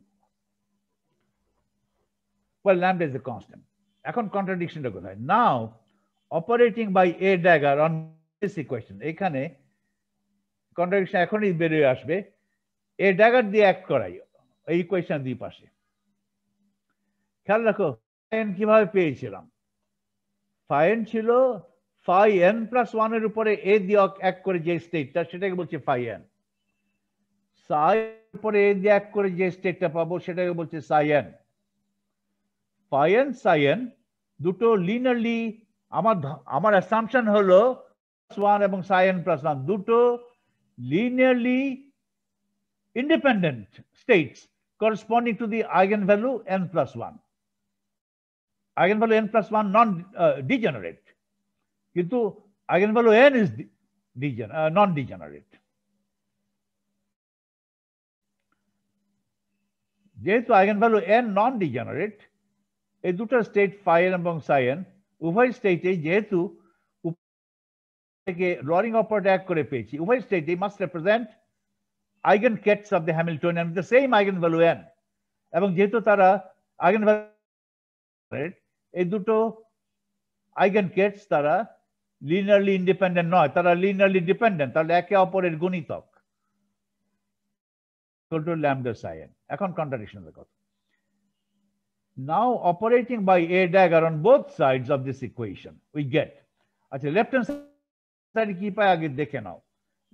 Well, lambda is a constant. এখন contradictionটা কোথায়? Now, operating by a dagger on this equation, এখানে contradiction এখনই বেরিয়ে আসবে। a dagger দিয়ে অ্যাক্ট করাই এই ইকুয়েশন দুই পাশে। খেয়াল রাখো phi n কিভাবে পেয়েছিলাম? phi n ছিল phi n plus 1 এর উপরে a দিয়ে অ্যাক্ট করে যে স্টেটটা, সেটাকে বলছে phi n। psi এর উপরে a দিয়ে অ্যাক্ট করে যে স্টেটটা পাবো, সেটাকে বলছে psi n। phi n psi n দুটো লিনিয়ারলি, আমার অ্যাসাম্পশন হলো +1 এবং psi n plus 1 দুটো linearly independent states corresponding to the eigenvalue n plus 1. Eigenvalue n plus 1 non-degenerate. কিন্তু eigenvalue n is non-degenerate. যেহেতু eigenvalue n non-degenerate, এই দুটো state phi n এবং psi n উভয় স্টেটে যেহেতু থেকে লরিং অপারেটর অ্যাক্ট করে পেয়েছি, উভয় স্টেটে must represent eigenkets of the Hamiltonian with the same eigenvalue n. এবং যেহেতু তারা eigenvalue, এই দুটো eigenkets তারা লিনিয়ারলি ইন্ডিপেন্ডেন্ট নয়, তারা লিনিয়ারলি ডিপেন্ডেন্ট, তাহলে একে অপরের গুণিতক lambda psi n. এখন কন্ট্রাডিকশনের কথা। Now operating by a dagger on both sides of this equation, we get, আচ্ছা লেফট হ্যান্ড সাইডে কি পাই আগে দেখে নাও।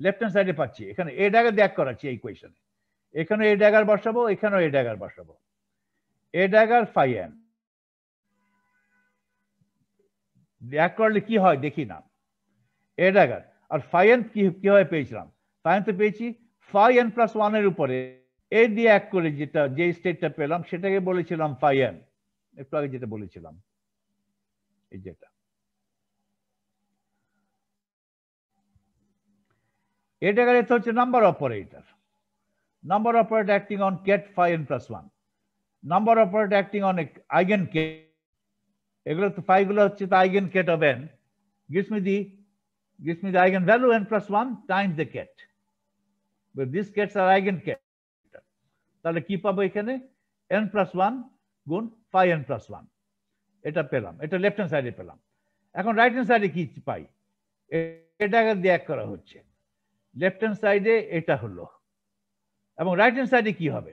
লেফট হ্যান্ড সাইডে পাচ্ছি এখানে a dagger দিয়ে করাচ্ছি এই ইকুয়েশনে, এখানে a dagger বসাবো, এখানেও a dagger বসাবো। a dagger phi n এক করলে কি হয় দেখি না। a dagger R phi n কিভাবে পেয়েছিলাম? phi n তো পেয়েছি phi n plus 1 এর উপরে a দিয়ে এক করে যে স্টেটটা পেলাম সেটাকে বলেছিলাম phi n। একটু আগে যেটা বলেছিলাম এই যেটা, a dagger এটা হচ্ছে number operator. Number operator acting on ket phi n plus 1, number operator acting on eigenket, এগুলো তো phi গুলো হচ্ছে the eigenket of n, gives me the eigenvalue n plus 1 times the ket, but these kets are eigenket। তাহলে কি পাবো এখানে? n plus 1 গুণ phi n plus 1, এটা পেলাম, এটা লেফট হ্যান্ড সাইডে পেলাম। এখন রাইট হ্যান্ড সাইডে কি পাই? a dagger দিয়ে এক করা হচ্ছে, লেফট হ্যান্ড সাইডে এটা হলো, এবং রাইট হ্যান্ড সাইডে কি হবে?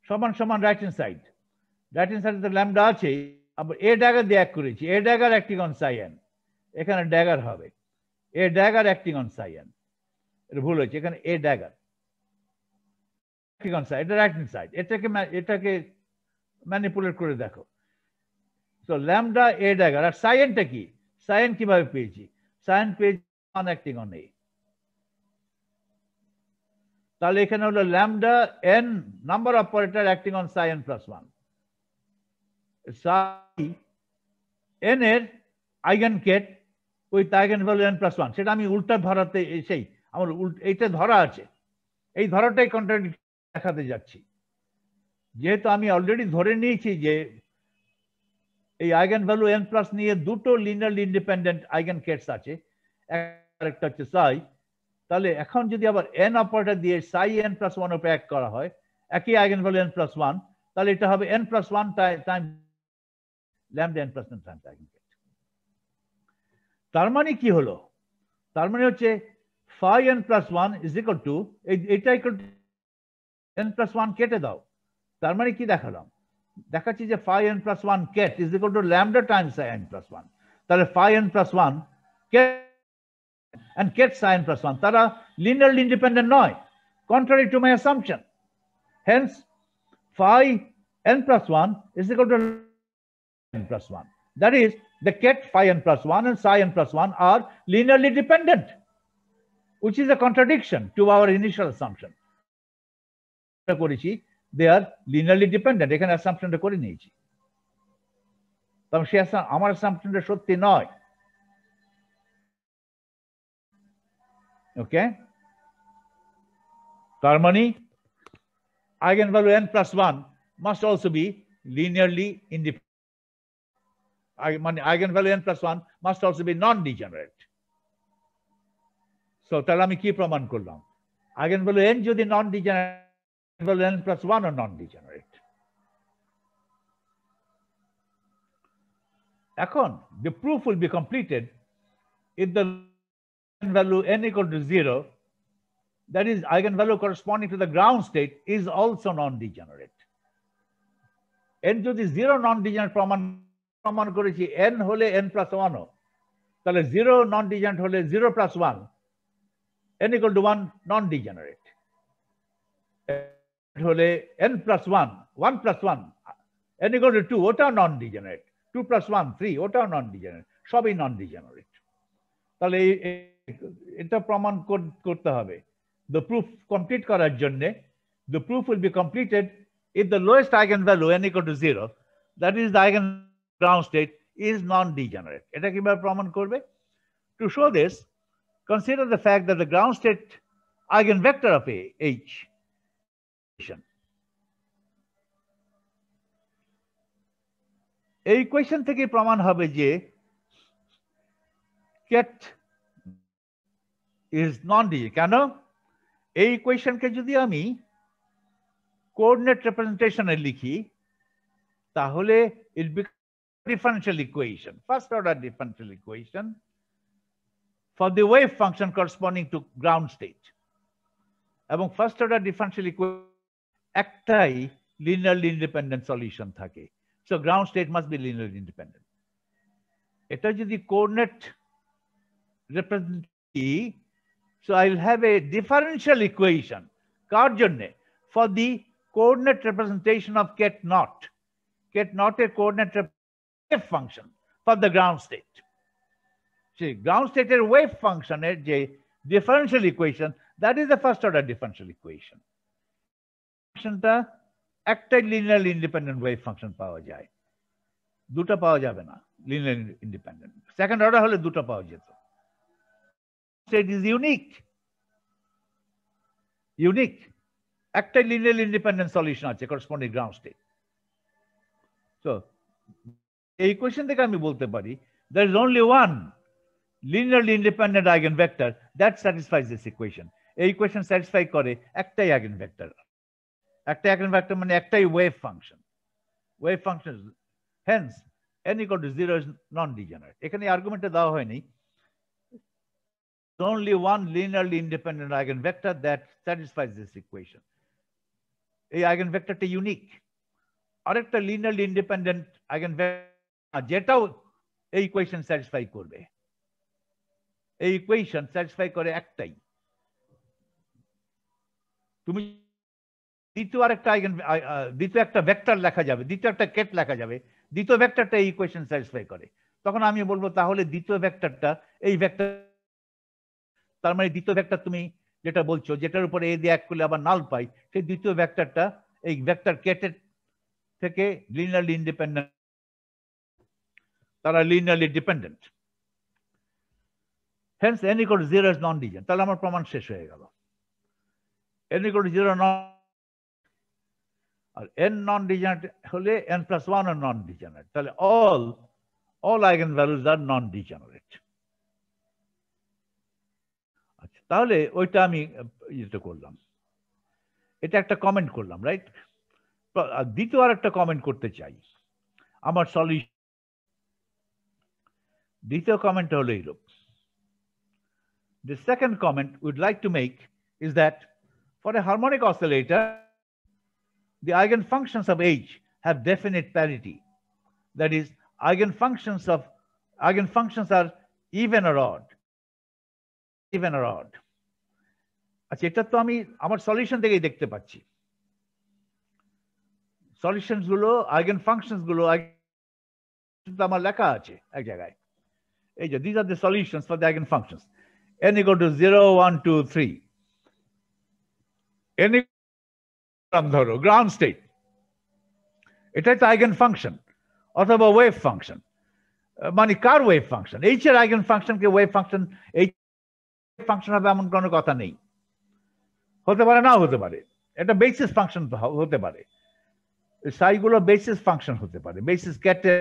সমান সমান right hand side, right hand সাইডে তো ল্যামডা আছে, আবার a dagger দিয়ে এক করেছি, a dagger acting on psi n, এখানে ড্যাগার হবে a dagger acting on psi n, এটা ভুল হয়েছে, এখানে a dagger acting on psi, এটা রাইট হ্যান্ড সাইড, এটাকে ম্যানিপুলেট করে দেখো। সো ল্যামডা a dagger, আর psi n টা কি? psi n কিভাবে পেয়েছি? psi n পেয়েছি অ্যাক্টিং অন a, তাহলে এখানে হলো lambda n number operator acting on psi n plus 1, psi n এর eigenket with eigenvalue n plus 1, সেটা আমি উল্টা ধরাতে এসেই আমার এইটা ধরা আছে, এই ধরাটাই কন্ট্রাডিকশন দেখাতে যাচ্ছি। যেহেতু আমি অলরেডি ধরে নিয়েছি যে এই eigenvalue n plus নিয়ে দুটো লিনিয়ারলি ইন্ডিপেন্ডেন্ট eigenkets আছে, একটা হচ্ছে psi, তাহলে এখন যদি আবার n অপারেটর দিয়ে psi n plus 1 উপরে অ্যাক্ট করা হয়, একই eigenvalue n plus 1, তাহলে এটা হবে n plus 1 time lambda n plus 1 Times eigenket। তার মানে কি হলো? তার মানে হচ্ছে phi n plus 1 is equal to, এটা equal to n plus 1 কেটে দাও, তার মানে কি দেখালাম? দেখাচ্ছি যে phi n plus 1 ket is equal to lambda times psi n plus 1, তাহলে phi n plus 1 ket and ket psi n plus 1 তারা linearly independent নয়, contrary to my assumption. Hence phi n plus 1 is equal to n plus 1. That is, the ket phi n plus 1 and psi n plus 1 are linearly dependent, which is a contradiction to our initial assumption. They are linearly dependent. এখানে assumptionটা করে নিয়েছি, তবে সে আমার assumptionটা সত্যি নয়। ওকে, তার মানে eigenvalue n plus 1 must also be linearly independent. মানে eigenvalue n plus 1 must also be non-degenerate. So তাহলে আমি কি প্রমাণ করলাম? eigenvalue n যদি non-degenerate, eigenvalue n plus 1 are non-degenerate. এখন the proof will be completed if the eigenvalue n equal to 0, that is eigenvalue corresponding to the ground state, is also non-degenerate. n যদি 0 non-degenerate প্রমাণ করেছি, n হলে n plus 1 তাহলে 0 non-degenerate হলে 0 plus 1, n equal to 1 non-degenerate হলে n plus 1, 1 plus 1, n equal to 2, ওটাও non-degenerate, 2 plus 1 3, ওটাও non-degenerate, সবই non-degenerate। তাহলে এটা প্রমাণ করতে হবে। The proof complete করার জন্য the proof will be completed if the lowest eigenvalue n equal to 0, that is the eigen ground state, is non-degenerate. এটা কিভাবে প্রমাণ করবে? To show this, consider the fact that the ground state eigenvector of H এই equation থেকে প্রমাণ হবে যে ket is non-degenerate। কেন? এই ইকুয়েশনকে যদি আমি কোঅর্ডিনেট রিপ্রেজেন্টেশনে লিখি তাহলে it becomes a differential equation, first order differential equation for the wave function corresponding to ground state. এবং ফার্স্ট অর্ডার ডিফারেনশিয়াল ইকুয়েশন একটাই লিনিয়ারলি ইন্ডিপেন্ডেন্ট সলিউশন থাকে, so ground state must be linearly independent. এটা যদি coordinate represent, so I will have a differential equation কার জন্য? for the coordinate representation of ket naught, ket naught এর coordinate wave function for the ground state. See, ground state এর wave function এর যে differential equation, that is the first order differential equation. ফাংশনটা একটাই linearly independent wave function পাওয়া যায়, দুটো পাওয়া যাবে না লিনিয়ারলি ইন্ডিপেন্ডেন্ট। সেকেন্ড অর্ডার হলে দুটো পাওয়া যেত। State is unique, একটাই লিনিয়ারলি ইন্ডিপেন্ডেন্ট সলিউশন আছে করসপন্ডিং গ্রাউন্ড স্টেট। সো এই ইকুয়েশন থেকে আমি বলতে পারি there is only one linearly independent eigenvector that satisfies this equation. এই ইকুয়েশন স্যাটিসফাই করে একটাই eigenvector, একটা eigenvector মানে একটাই wave function, hence n equal to 0 is non-degenerate. এখানে আর্গুমেন্টে দেওয়া হয়নি, only one linearly independent eigenvector that satisfies this equation. এই eigenvectorটা ইউনিক। আরেকটা linearly independent eigenvector যেটাও এই ইকুয়েশন স্যাটিসফাই করবে, এই ইকুয়েশন স্যাটিসফাই করে একটাই। তুমি দ্বিতীয় একটা ভেক্টর লেখা যাবে, দ্বিতীয় একটা কেট লেখা যাবে, দ্বিতীয় ভেক্টরটা এই ইকুয়েশন স্যাটিসফাই করে, তখন আমি বলবো তাহলে দ্বিতীয় ভেক্টরটা এই ভেক্টর, তার মানে দ্বিতীয় ভেক্টর তুমি যেটা বলছো যেটার উপরে এ দিয়ে এক করলে আবার নাল পাই, সেই দ্বিতীয় ভেক্টরটা এই ভেক্টর কেটের থেকে লিনিয়ারলি ইন্ডিপেন্ডেন্ট, তারা linearly dependent. Hence n equal to 0 is non-degenerate। তাহলে আমার প্রমাণ শেষ হয়ে গেল। n equal to 0 R n non-degenerate হলে n plus 1 are non-degenerate। তাহলে all eigenvalues are non-degenerate। আচ্ছা, তাহলে ওইটা আমি ইয়েটা করলাম, এটা একটা কমেন্ট করলাম, রাইট? দ্বিতীয় আর একটা কমেন্ট করতে চাই আমার সলিউশন। দ্বিতীয় কমেন্ট হলো এইরূপ। The second comment we'd like to make is that for a harmonic oscillator, the eigenfunctions of H have definite parity. That is, eigenfunctions are even or odd. even or odd? আচ্ছা, এটা তো আমি আমার solution থেকেই দেখতে পাচ্ছি। Solutions গুলো, eigen functions গুলো আমার লেখা আছে এক জায়গায়। এই যে these are the solutions for the eigenfunctions. n equal to 0, 1, 2, 3. n ধরো গ্রাউন্ড স্টেট, এটাই তো আইগেন ফাংশন অথবা ওয়েভ ফাংশন। মানে কার ওয়েভ ফাংশন? এইচ এর আইগেন ফাংশনকে ওয়েভ ফাংশন, এই ফাংশন হবে এমন কোনো কথা নেই। হতে পারে, নাও হতে পারে। এটা বেসিস ফাংশন হতে পারে, সাই গুলো বেসিস ফাংশন হতে পারে। বেসিস কেটে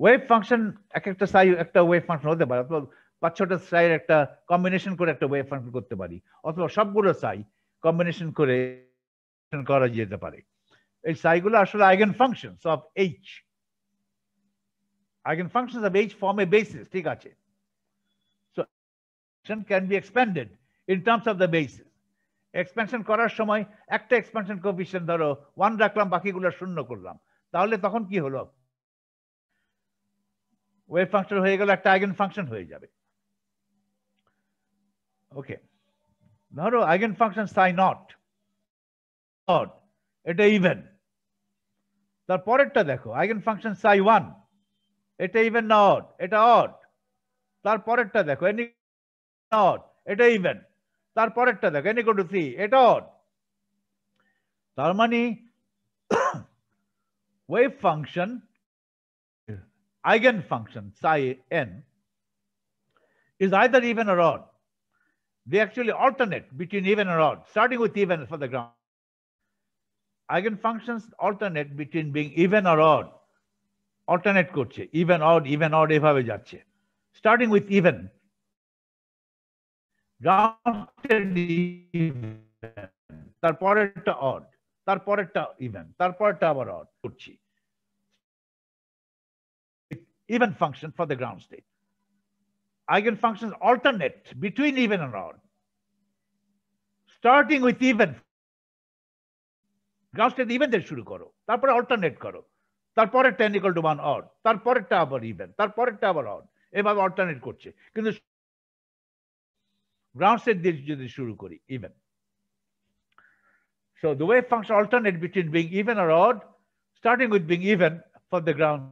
ওয়েভ ফাংশন, এক একটা সাই একটা ওয়েভ ফাংশন হতে পারে, অথবা 5-6টা সাইয়ের একটা কম্বিনেশন করে একটা ওয়েভ ফাংশন করতে পারি, অথবা সবগুলো সাই কম্বিনেশন করে করা যেতে পারে। এই সাইগুলো আসলে eigen functions of H. Eigen functions of H form A basis, ঠিক আছে? So can be expanded in terms of the basis. Expansion করার সময় একটা এক্সপেনশন কোএফিশিয়েন্ট ধরো 1 রাখলাম, বাকিগুলো শূন্য করলাম, তাহলে তখন কি হলো? ওয়েভ ফাংশন হয়ে গেল, একটা আইগেন ফাংশন হয়ে যাবে। ওকে, ধরো আইগেন ফাংশন সাই নট, এটা ইভেন। তারপরেরটা দেখো, আইগেন ফাংশন সাই 1, এটা ইভেন না অড? এটা অড। তারপরেরটা দেখো, এন অড, এটা ইভেন। তারপরেরটা দেখো, n equal to 3, এটা অড। তার মানে wave function, eigen function psi n is either even or odd. They actually alternate between even or odd, starting with even for the ground. Eigenfunctions alternate between being even or odd. Alternate করছে, even odd এভাবে যাচ্ছে, starting with even. তারপরেরটা odd, তারপরেরটা even, তারপরেরটা আবার odd করছি। Even function for the ground state. Eigenfunctions alternate between even and odd, starting with even. Ground state even দিয়ে শুরু করো, তারপরে অল্টারনেট করো, তারপরে 10 equal to 1 অড, তারপরেরটা আবার ইভেন, তারপরেরটা আবার অড, এভাবে অল্টারনেট করছে। কিন্তু ground state দিয়ে যদি শুরু করি even. So the wave function alternate between being even or odd, starting with being even for the ground.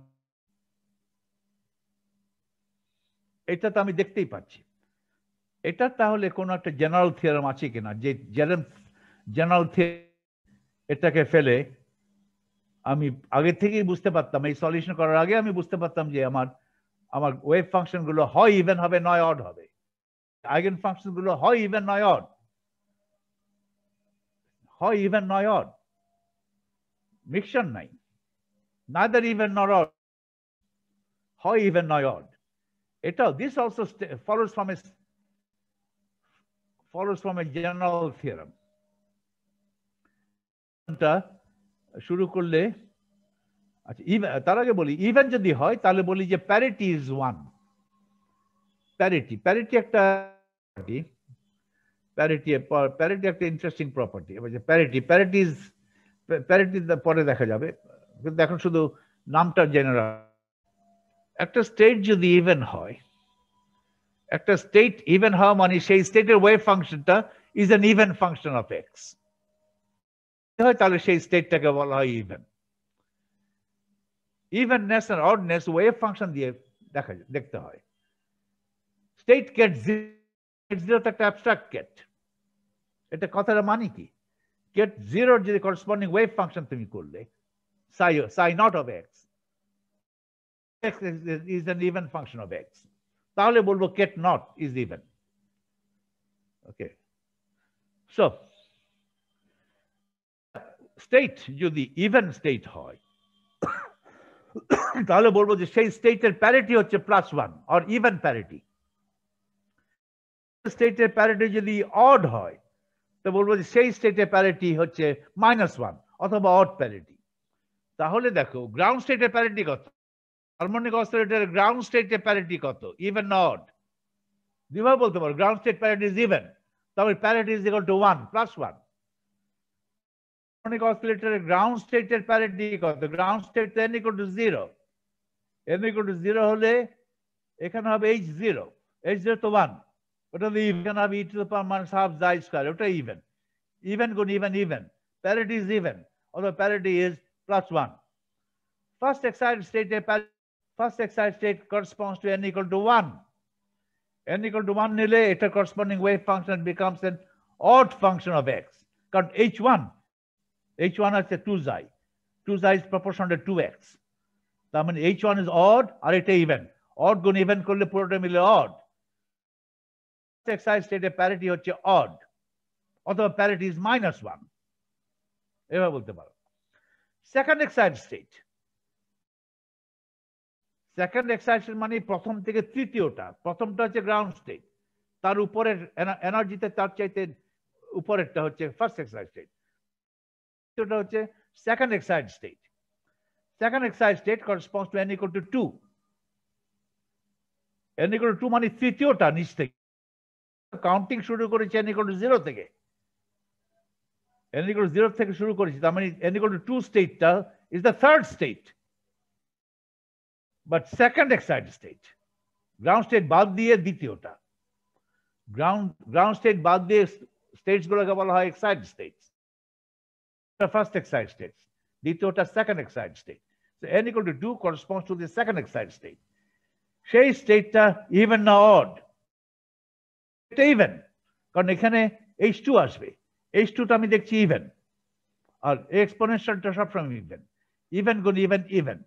এটা তো আমি দেখতেই পাচ্ছি। এটা তাহলে কোন একটা জেনারেল থিওরেম আছে কিনা, যে জেনারেল এটাকে ফেলে আমি আগে থেকেই বুঝতে পারতাম, এই সলিউশন করার আগে আমি বুঝতে পারতাম যে আমার ওয়েভ ফাংশন গুলো হয় ইভেন হবে নয় অড হবে। আইগেন ফাংশন গুলো হয় ইভেন নয় অড, হয় ইভেন নয় অড, মিক্সচার নাই, neither even nor odd, হয় ইভেন নয় অড। এটাও this also follows from a general theorem. শুরু করলে, আচ্ছা তার আগে বলি, ইভেন যদি হয় তাহলে বলি যে প্যারিটি ইজ 1। প্যারিটি একটা একটা ইন্টারেস্টিং প্রপার্টি। প্যারিটি পরে দেখা যাবে, কিন্তু এখন শুধু নামটা জেনারেল। একটা স্টেট যদি ইভেন হয়, একটা স্টেট ইভেন হওয়া মানে সেই স্টেটের ওয়েভ ফাংশনটা is an even function of x হয়, তাহলে সেই স্টেটটাকে বলা হয় ইভেন। ইভেননেস আর অডনেস ওয়েভ ফাংশন দিয়ে দেখতে হয়। স্টেট গেট জিরো তো একটা অ্যাবস্ট্রাক্ট গেট, এটা কথাটা মানে কি? গেট জিরোর যদি করসপন্ডিং ওয়েভ ফাংশন তুমি করলে সাই not of x is an even function of x, তাহলে বলবো get not is even. Okay, so state যদি even state হয় তাহলে বলবো যে সেই স্টেটের প্যারিটি হচ্ছে +1 or even parity. স্টেটের প্যারিটি যদি অড হয় তো বলবো যে সেই স্টেটের প্যারিটি হচ্ছে -1 অথবা অড প্যারিটি। তাহলে দেখো গ্রাউন্ড স্টেটের প্যারিটি কত? হারমোনিক অসিলেটরের গ্রাউন্ড স্টেটের প্যারিটি কত? ইভেন না অড? দুইভাবে বলতে পারো, ground state parity is even, তবে parity is equal to 1 +1। Harmonic অসিলেটরের গ্রাউন্ড স্টেটের প্যারিটি কত? Ground state n equal to 0, n equal to 0 হলে এখানে হবে h0 তো 1, ওটা the even of e to the power minus half xi square, ওটা even. Even গুণ even. Parity is even, although parity is +1. First excited state corresponds to n equal to 1. n equal to 1 নিলে এটা corresponding wave function becomes an odd function of x. কারণ h1 আছে 2 xi. 2 xi is proportional to 2x. তার মানে h1 is odd আর এটা even. Odd গুণ even করলে পুরোটা মিলে odd. Excited state parity হচ্ছে odd. অথবা parity is -1. এভাবে বলতে পারো। Second excited state মানে প্রথম থেকে তৃতীয়টা। প্রথমটা হচ্ছে গ্রাউন্ড স্টেট, তার উপরের এনার্জিতে তার চাইতে উপরেরটা হচ্ছে ফার্স্ট এক্সাইটেড স্টেট, এটা হচ্ছে second excited state. Second excited state corresponds two n equal to 2. n equal to 2 মানে তৃতীয়টা নিচ থেকে, কাউন্টিং শুরু করেছে n equal to 0 থেকে, n equal to 0 থেকে শুরু করেছি, তার মানে n equal to 2 স্টেটটা is the third state. But second excited state, ground state বাদ দিয়ে দ্বিতীয়টা, ground state বাদ দিয়ে states গুলোকে বলা হয় excited states. The first excited states, দ্বিতীয়টা second excited state. So n equal to 2 corresponds to the second excited state. সেই স্টেটটা even না odd? এটা even, কারণ এখানে h2 আসবে, h2টা আমি দেখছি even, আর এক্সপোনেনশিয়ালটা সবসময় even গুণ even.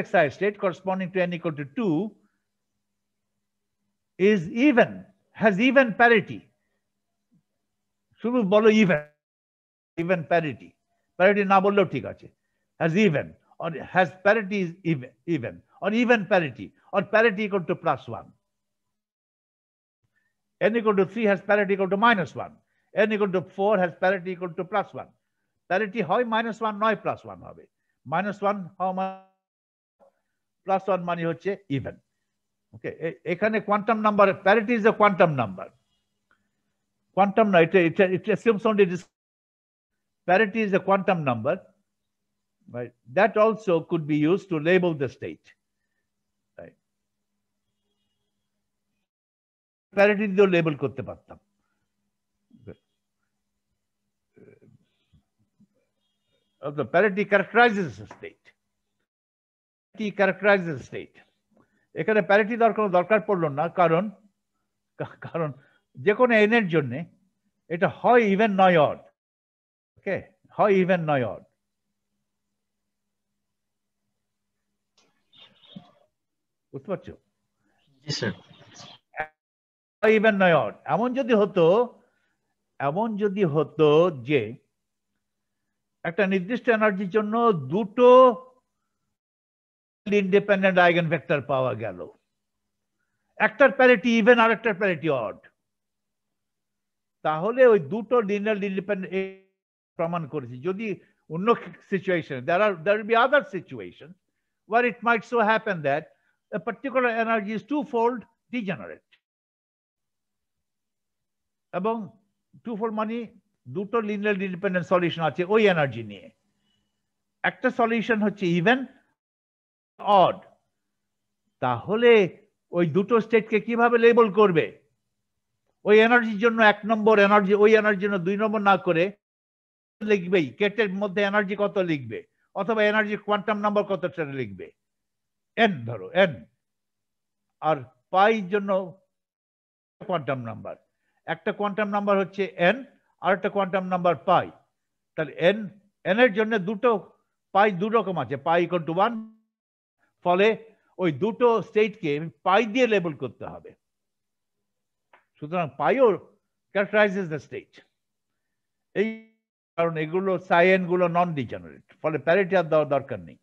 Excited state corresponding to n equal to 2 is even, has even parity. শুধু বলো even parity না বললেও ঠিক আছে, has even or has parity is even or even parity or parity equal to +1. n equal to 3 has parity equal to -1. n equal to 4 has parity equal to +1. Parity হয় -1 নয় +1 হবে। -1 হওয়া +1 মানে হচ্ছে even. ওকে, এখানে quantum number, parity is a quantum number, quantum না, it assumes only this. Parity is a quantum number, right? That also could be used to label the state, right? Parity দিয়েও label করতে পারতাম। The parity characterizes the state. Characterizes the state. এখানে parity দরকার পড়লো না, কারণ যে কোনো n এর জন্য এটা হয় ইভেন নয় অড। ওকে, হয় ইভেন নয় অড। বুঝতে পারছো? জি স্যার। ইভেন নয় অড। এমন যদি হতো যে একটা নির্দিষ্ট এনার্জির জন্য দুটো ইন্ডিপেন্ডেন্ট আইগেন ভেক্টর পাওয়া গেল, একটার প্যারিটি ইভেন আর একটার প্যারিটি অড, তাহলে ওই দুটো লিনিয়ার ইন্ডিপেন্ডেন্ট প্রমাণ করেছি। যদি অন্য situation, there will be other situations where it might so happen that a particular energy is twofold degenerate, এবং টুফোল্ড মানে দুটো লিনিয়ার ইন্ডিপেন্ডেন্ট সলিউশন আছে ওই এনার্জি নিয়ে, একটা সলিউশন হচ্ছে ইভেন অড, তাহলে ওই দুটো স্টেটকে কিভাবে লেবেল করবে? ওই এনার্জির জন্য 1 নম্বর এনার্জি, ওই এনার্জির জন্য 2 নম্বর না করে লিখবেই কেটের মধ্যে এনার্জি কত লিখবে, অথবা এনার্জির কোয়ান্টাম নাম্বার কতটা লিখবে, n ধরো n, আর পাই জন্য কোয়ান্টাম নাম্বার, একটা কোয়ান্টাম নাম্বার হচ্ছে n আর একটা কোয়ান্টাম নাম্বার পাই, তাহলে n এর জন্য দুটো পাই দু রকম আছে, পাই ইকুয়াল টু 1, ফলে ওই দুটো স্টেটকে পাই দিয়ে লেবেল করতে হবে। সুতরাং পাইও ক্যারেক্টারাইজেস দ্য স্টেট। এই কারণ এগুলো সাইন গুলো নন ডিজেনারেট, ফলে প্যারিটি আর দেওয়ার দরকার নেই।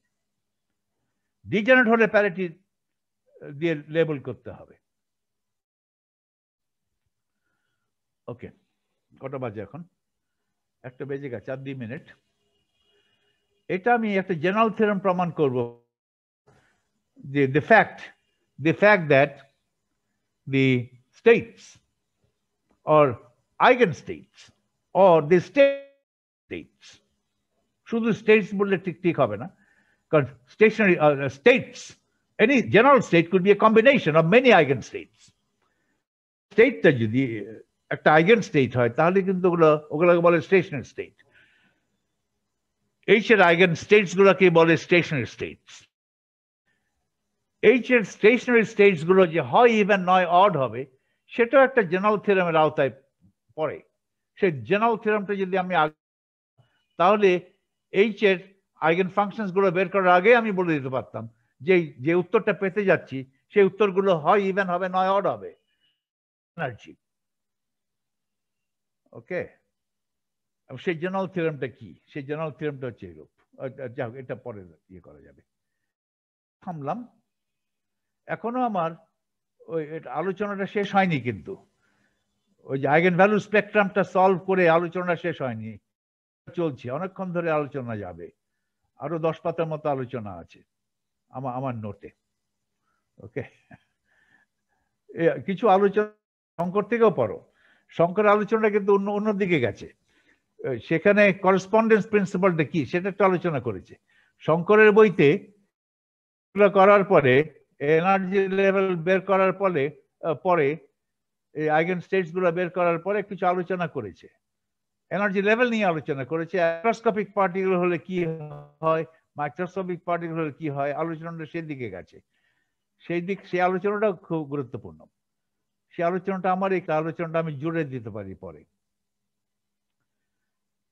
ডিজেনারেট হলে প্যারিটি দিয়ে লেবেল করতে হবে। ওকে, কটা বাজে এখন? একটা বেজে গেছে, আর 2 মিনিট। এটা আমি একটা জেনারেল থিওরেম প্রমাণ করব, the fact that the states or eigenstates or the states, শুধু states বললে ঠিক হবে না, কারণ stationary states, any general state could be a combination of many eigenstates. স্টেটটা যদি একটা আইগেন স্টেট হয় তাহলে কিন্তু ওগুলোকে বলে স্টেশনারি স্টেট। এইচ এর আইগেন স্টেটস গুলোকে বলে স্টেশনারি স্টেটস। এইচ এর স্টেশনারি স্টেটস গুলো যে হয় ইভেন নয় অড হবে, সেটাও একটা জেনারেল থিওরেমের আওতায় পড়ে। সেই জেনারেল থিওরেমটা যদি আমি তাহলে এইচ এর আইগেন ফাংশনস গুলো বের করার আগে আমি বলে দিতে পারতাম যে উত্তরটা পেতে যাচ্ছি সেই উত্তরগুলো হয় ইভেন হবে নয় অড হবে। Energy okay. সেই জেনারেল থিওরেমটা কি? সেই জেনারেল থিওরেমটা হচ্ছে এরূপ। যাক, এটা পরে ইয়ে করা যাবে। থামলাম। এখনো আমার ওই আলোচনাটা শেষ হয়নি, কিন্তু ওই যে আইগেন ভ্যালু স্পেকট্রামটা সলভ করে আলোচনাটা শেষ হয়নি, চলছে, অনেকক্ষণ ধরে আলোচনা যাবে। আরো 10 পাতার মতো আলোচনা আছে আমার নোটে। ওকে, কিছু আলোচনা শঙ্কর থেকেও পড়ো। শঙ্কর আলোচনা কিন্তু অন্যদিকে গেছে। সেখানে করেসপন্ডেন্স প্রিন্সিপালটা কি সেটা একটু আলোচনা করেছে। শঙ্করের বইতে করার পরে এনার্জি লেভেল বের করার পরে এই আইগেন স্টেটস গুলো বের করার পরে কিছু আলোচনা করেছে, এনার্জি লেভেল নিয়ে আলোচনা করেছে। ম্যাক্রোস্কোপিক পার্টিকেল হলে কি হয়, মাইক্রোস্কোপিক পার্টিকেল হলে কি হয়, আলোচনাটা সেই দিকে গেছে। সেই আলোচনাটাও খুব গুরুত্বপূর্ণ। সেই আলোচনাটা আলোচনাটা আমি জুড়ে দিতে পারি পরে,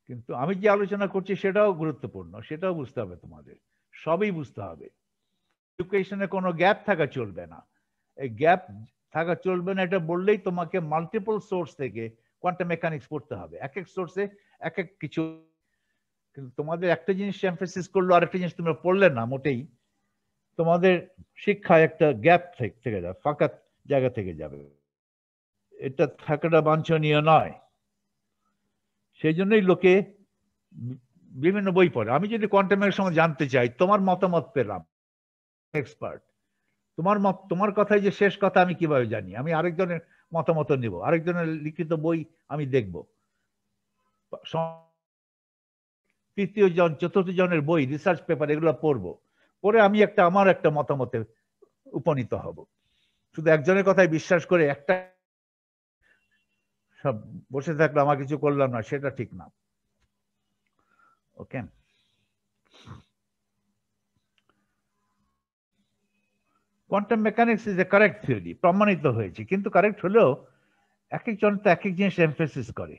কিন্তু আমি যে আলোচনা করছি সেটাও গুরুত্বপূর্ণ, সেটাও বুঝতে হবে তোমাদের, সবই বুঝতে হবে। এডুকেশনে কোনো গ্যাপ থাকা চলবে না। এই গ্যাপ থাকা চলবে না এটা বললেই তোমাকে মাল্টিপল সোর্স থেকে কোয়ান্টাম মেকানিক্স পড়তে হবে। এক এক সোর্সে এক এক কিছু, কিন্তু তোমাদের একটা জিনিস এমফেসিস করলো আরেকটা জিনিস তোমরা পড়লে না মোটেই, তোমাদের শিক্ষায় একটা গ্যাপ থেকে যাবে, ফাঁকা জায়গা থেকে যাবে। এটা থাকাটা বাঞ্ছনীয় নয়। সেই জন্যই লোকে বিভিন্ন বই পড়ে। আমি যদি কোয়ান্টামের সময় জানতে চাই, তোমার মতামত পেলাম, এক্সপার্ট, তোমার কথাই যে শেষ কথা আমি কিভাবে জানি? আমি আরেকজনের মতামত নিব, আরেকজনের লিখিত বই আমি দেখব, তৃতীয় জন চতুর্থ জনের বই, রিসার্চ পেপার এগুলো পড়বো, পরে আমি আমার একটা মতামতে উপনীত হব। শুধু একজনের কথাই বিশ্বাস করে একটা সব বসে থাকলে আমার কিছু করলাম না, সেটা ঠিক না। Okay, quantum mechanics is a correct theory, প্রমাণিত হয়েছে, কিন্তু কারেক্ট হলেও এক একজন তো এক এক জিনিস এমফেসিস করে।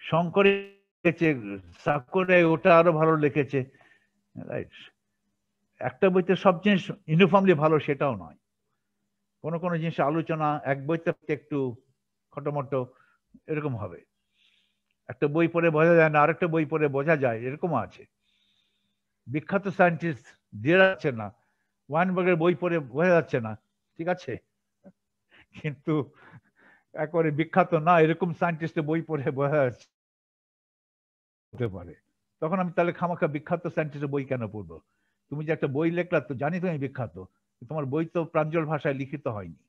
শঙ্করে সাকরে ওটা আরো ভালো লিখেছে, রাইট? একটা বইতে সব জিনিস ইউনিফর্মলি ভালো সেটাও নয়। কোনো কোনো জিনিস আলোচনা এক বইতে একটু খটোমটো এরকম হবে, একটা বই পড়ে বোঝা যায় না, আরেকটা বই পড়ে বোঝা যায়, এরকম আছে। বিখ্যাত সায়েন্টিস্ট দিয়ে যাচ্ছে না, ওয়াইনবার্গের বই পড়ে বোঝা যাচ্ছে না, ঠিক আছে, কিন্তু একেবারে বিখ্যাত না এরকম সায়েন্টিস্টের বই পড়ে বোঝা যাচ্ছে হতে পারে। তখন আমি তাহলে খামাখা বিখ্যাত সায়েন্টিস্টের বই কেন পড়বো? তুমি যে একটা বই লেখলা তো জানি তুমি বিখ্যাত, তোমার বই তো প্রাঞ্জল ভাষায় লিখিত হয়নি,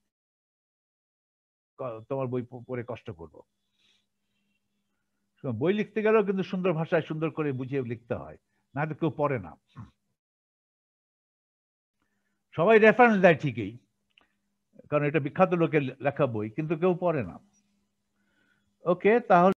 তোমার বই পড়ে কষ্ট করবো? বই লিখতে গেলেও কিন্তু সুন্দর ভাষায় সুন্দর করে বুঝিয়ে লিখতে হয়, না তো কেউ পড়ে না। সবাই রেফারেন্স দেয় ঠিকই, কারণ এটা বিখ্যাত লোকের লেখা বই, কিন্তু কেউ পড়ে না। ওকে, তাহলে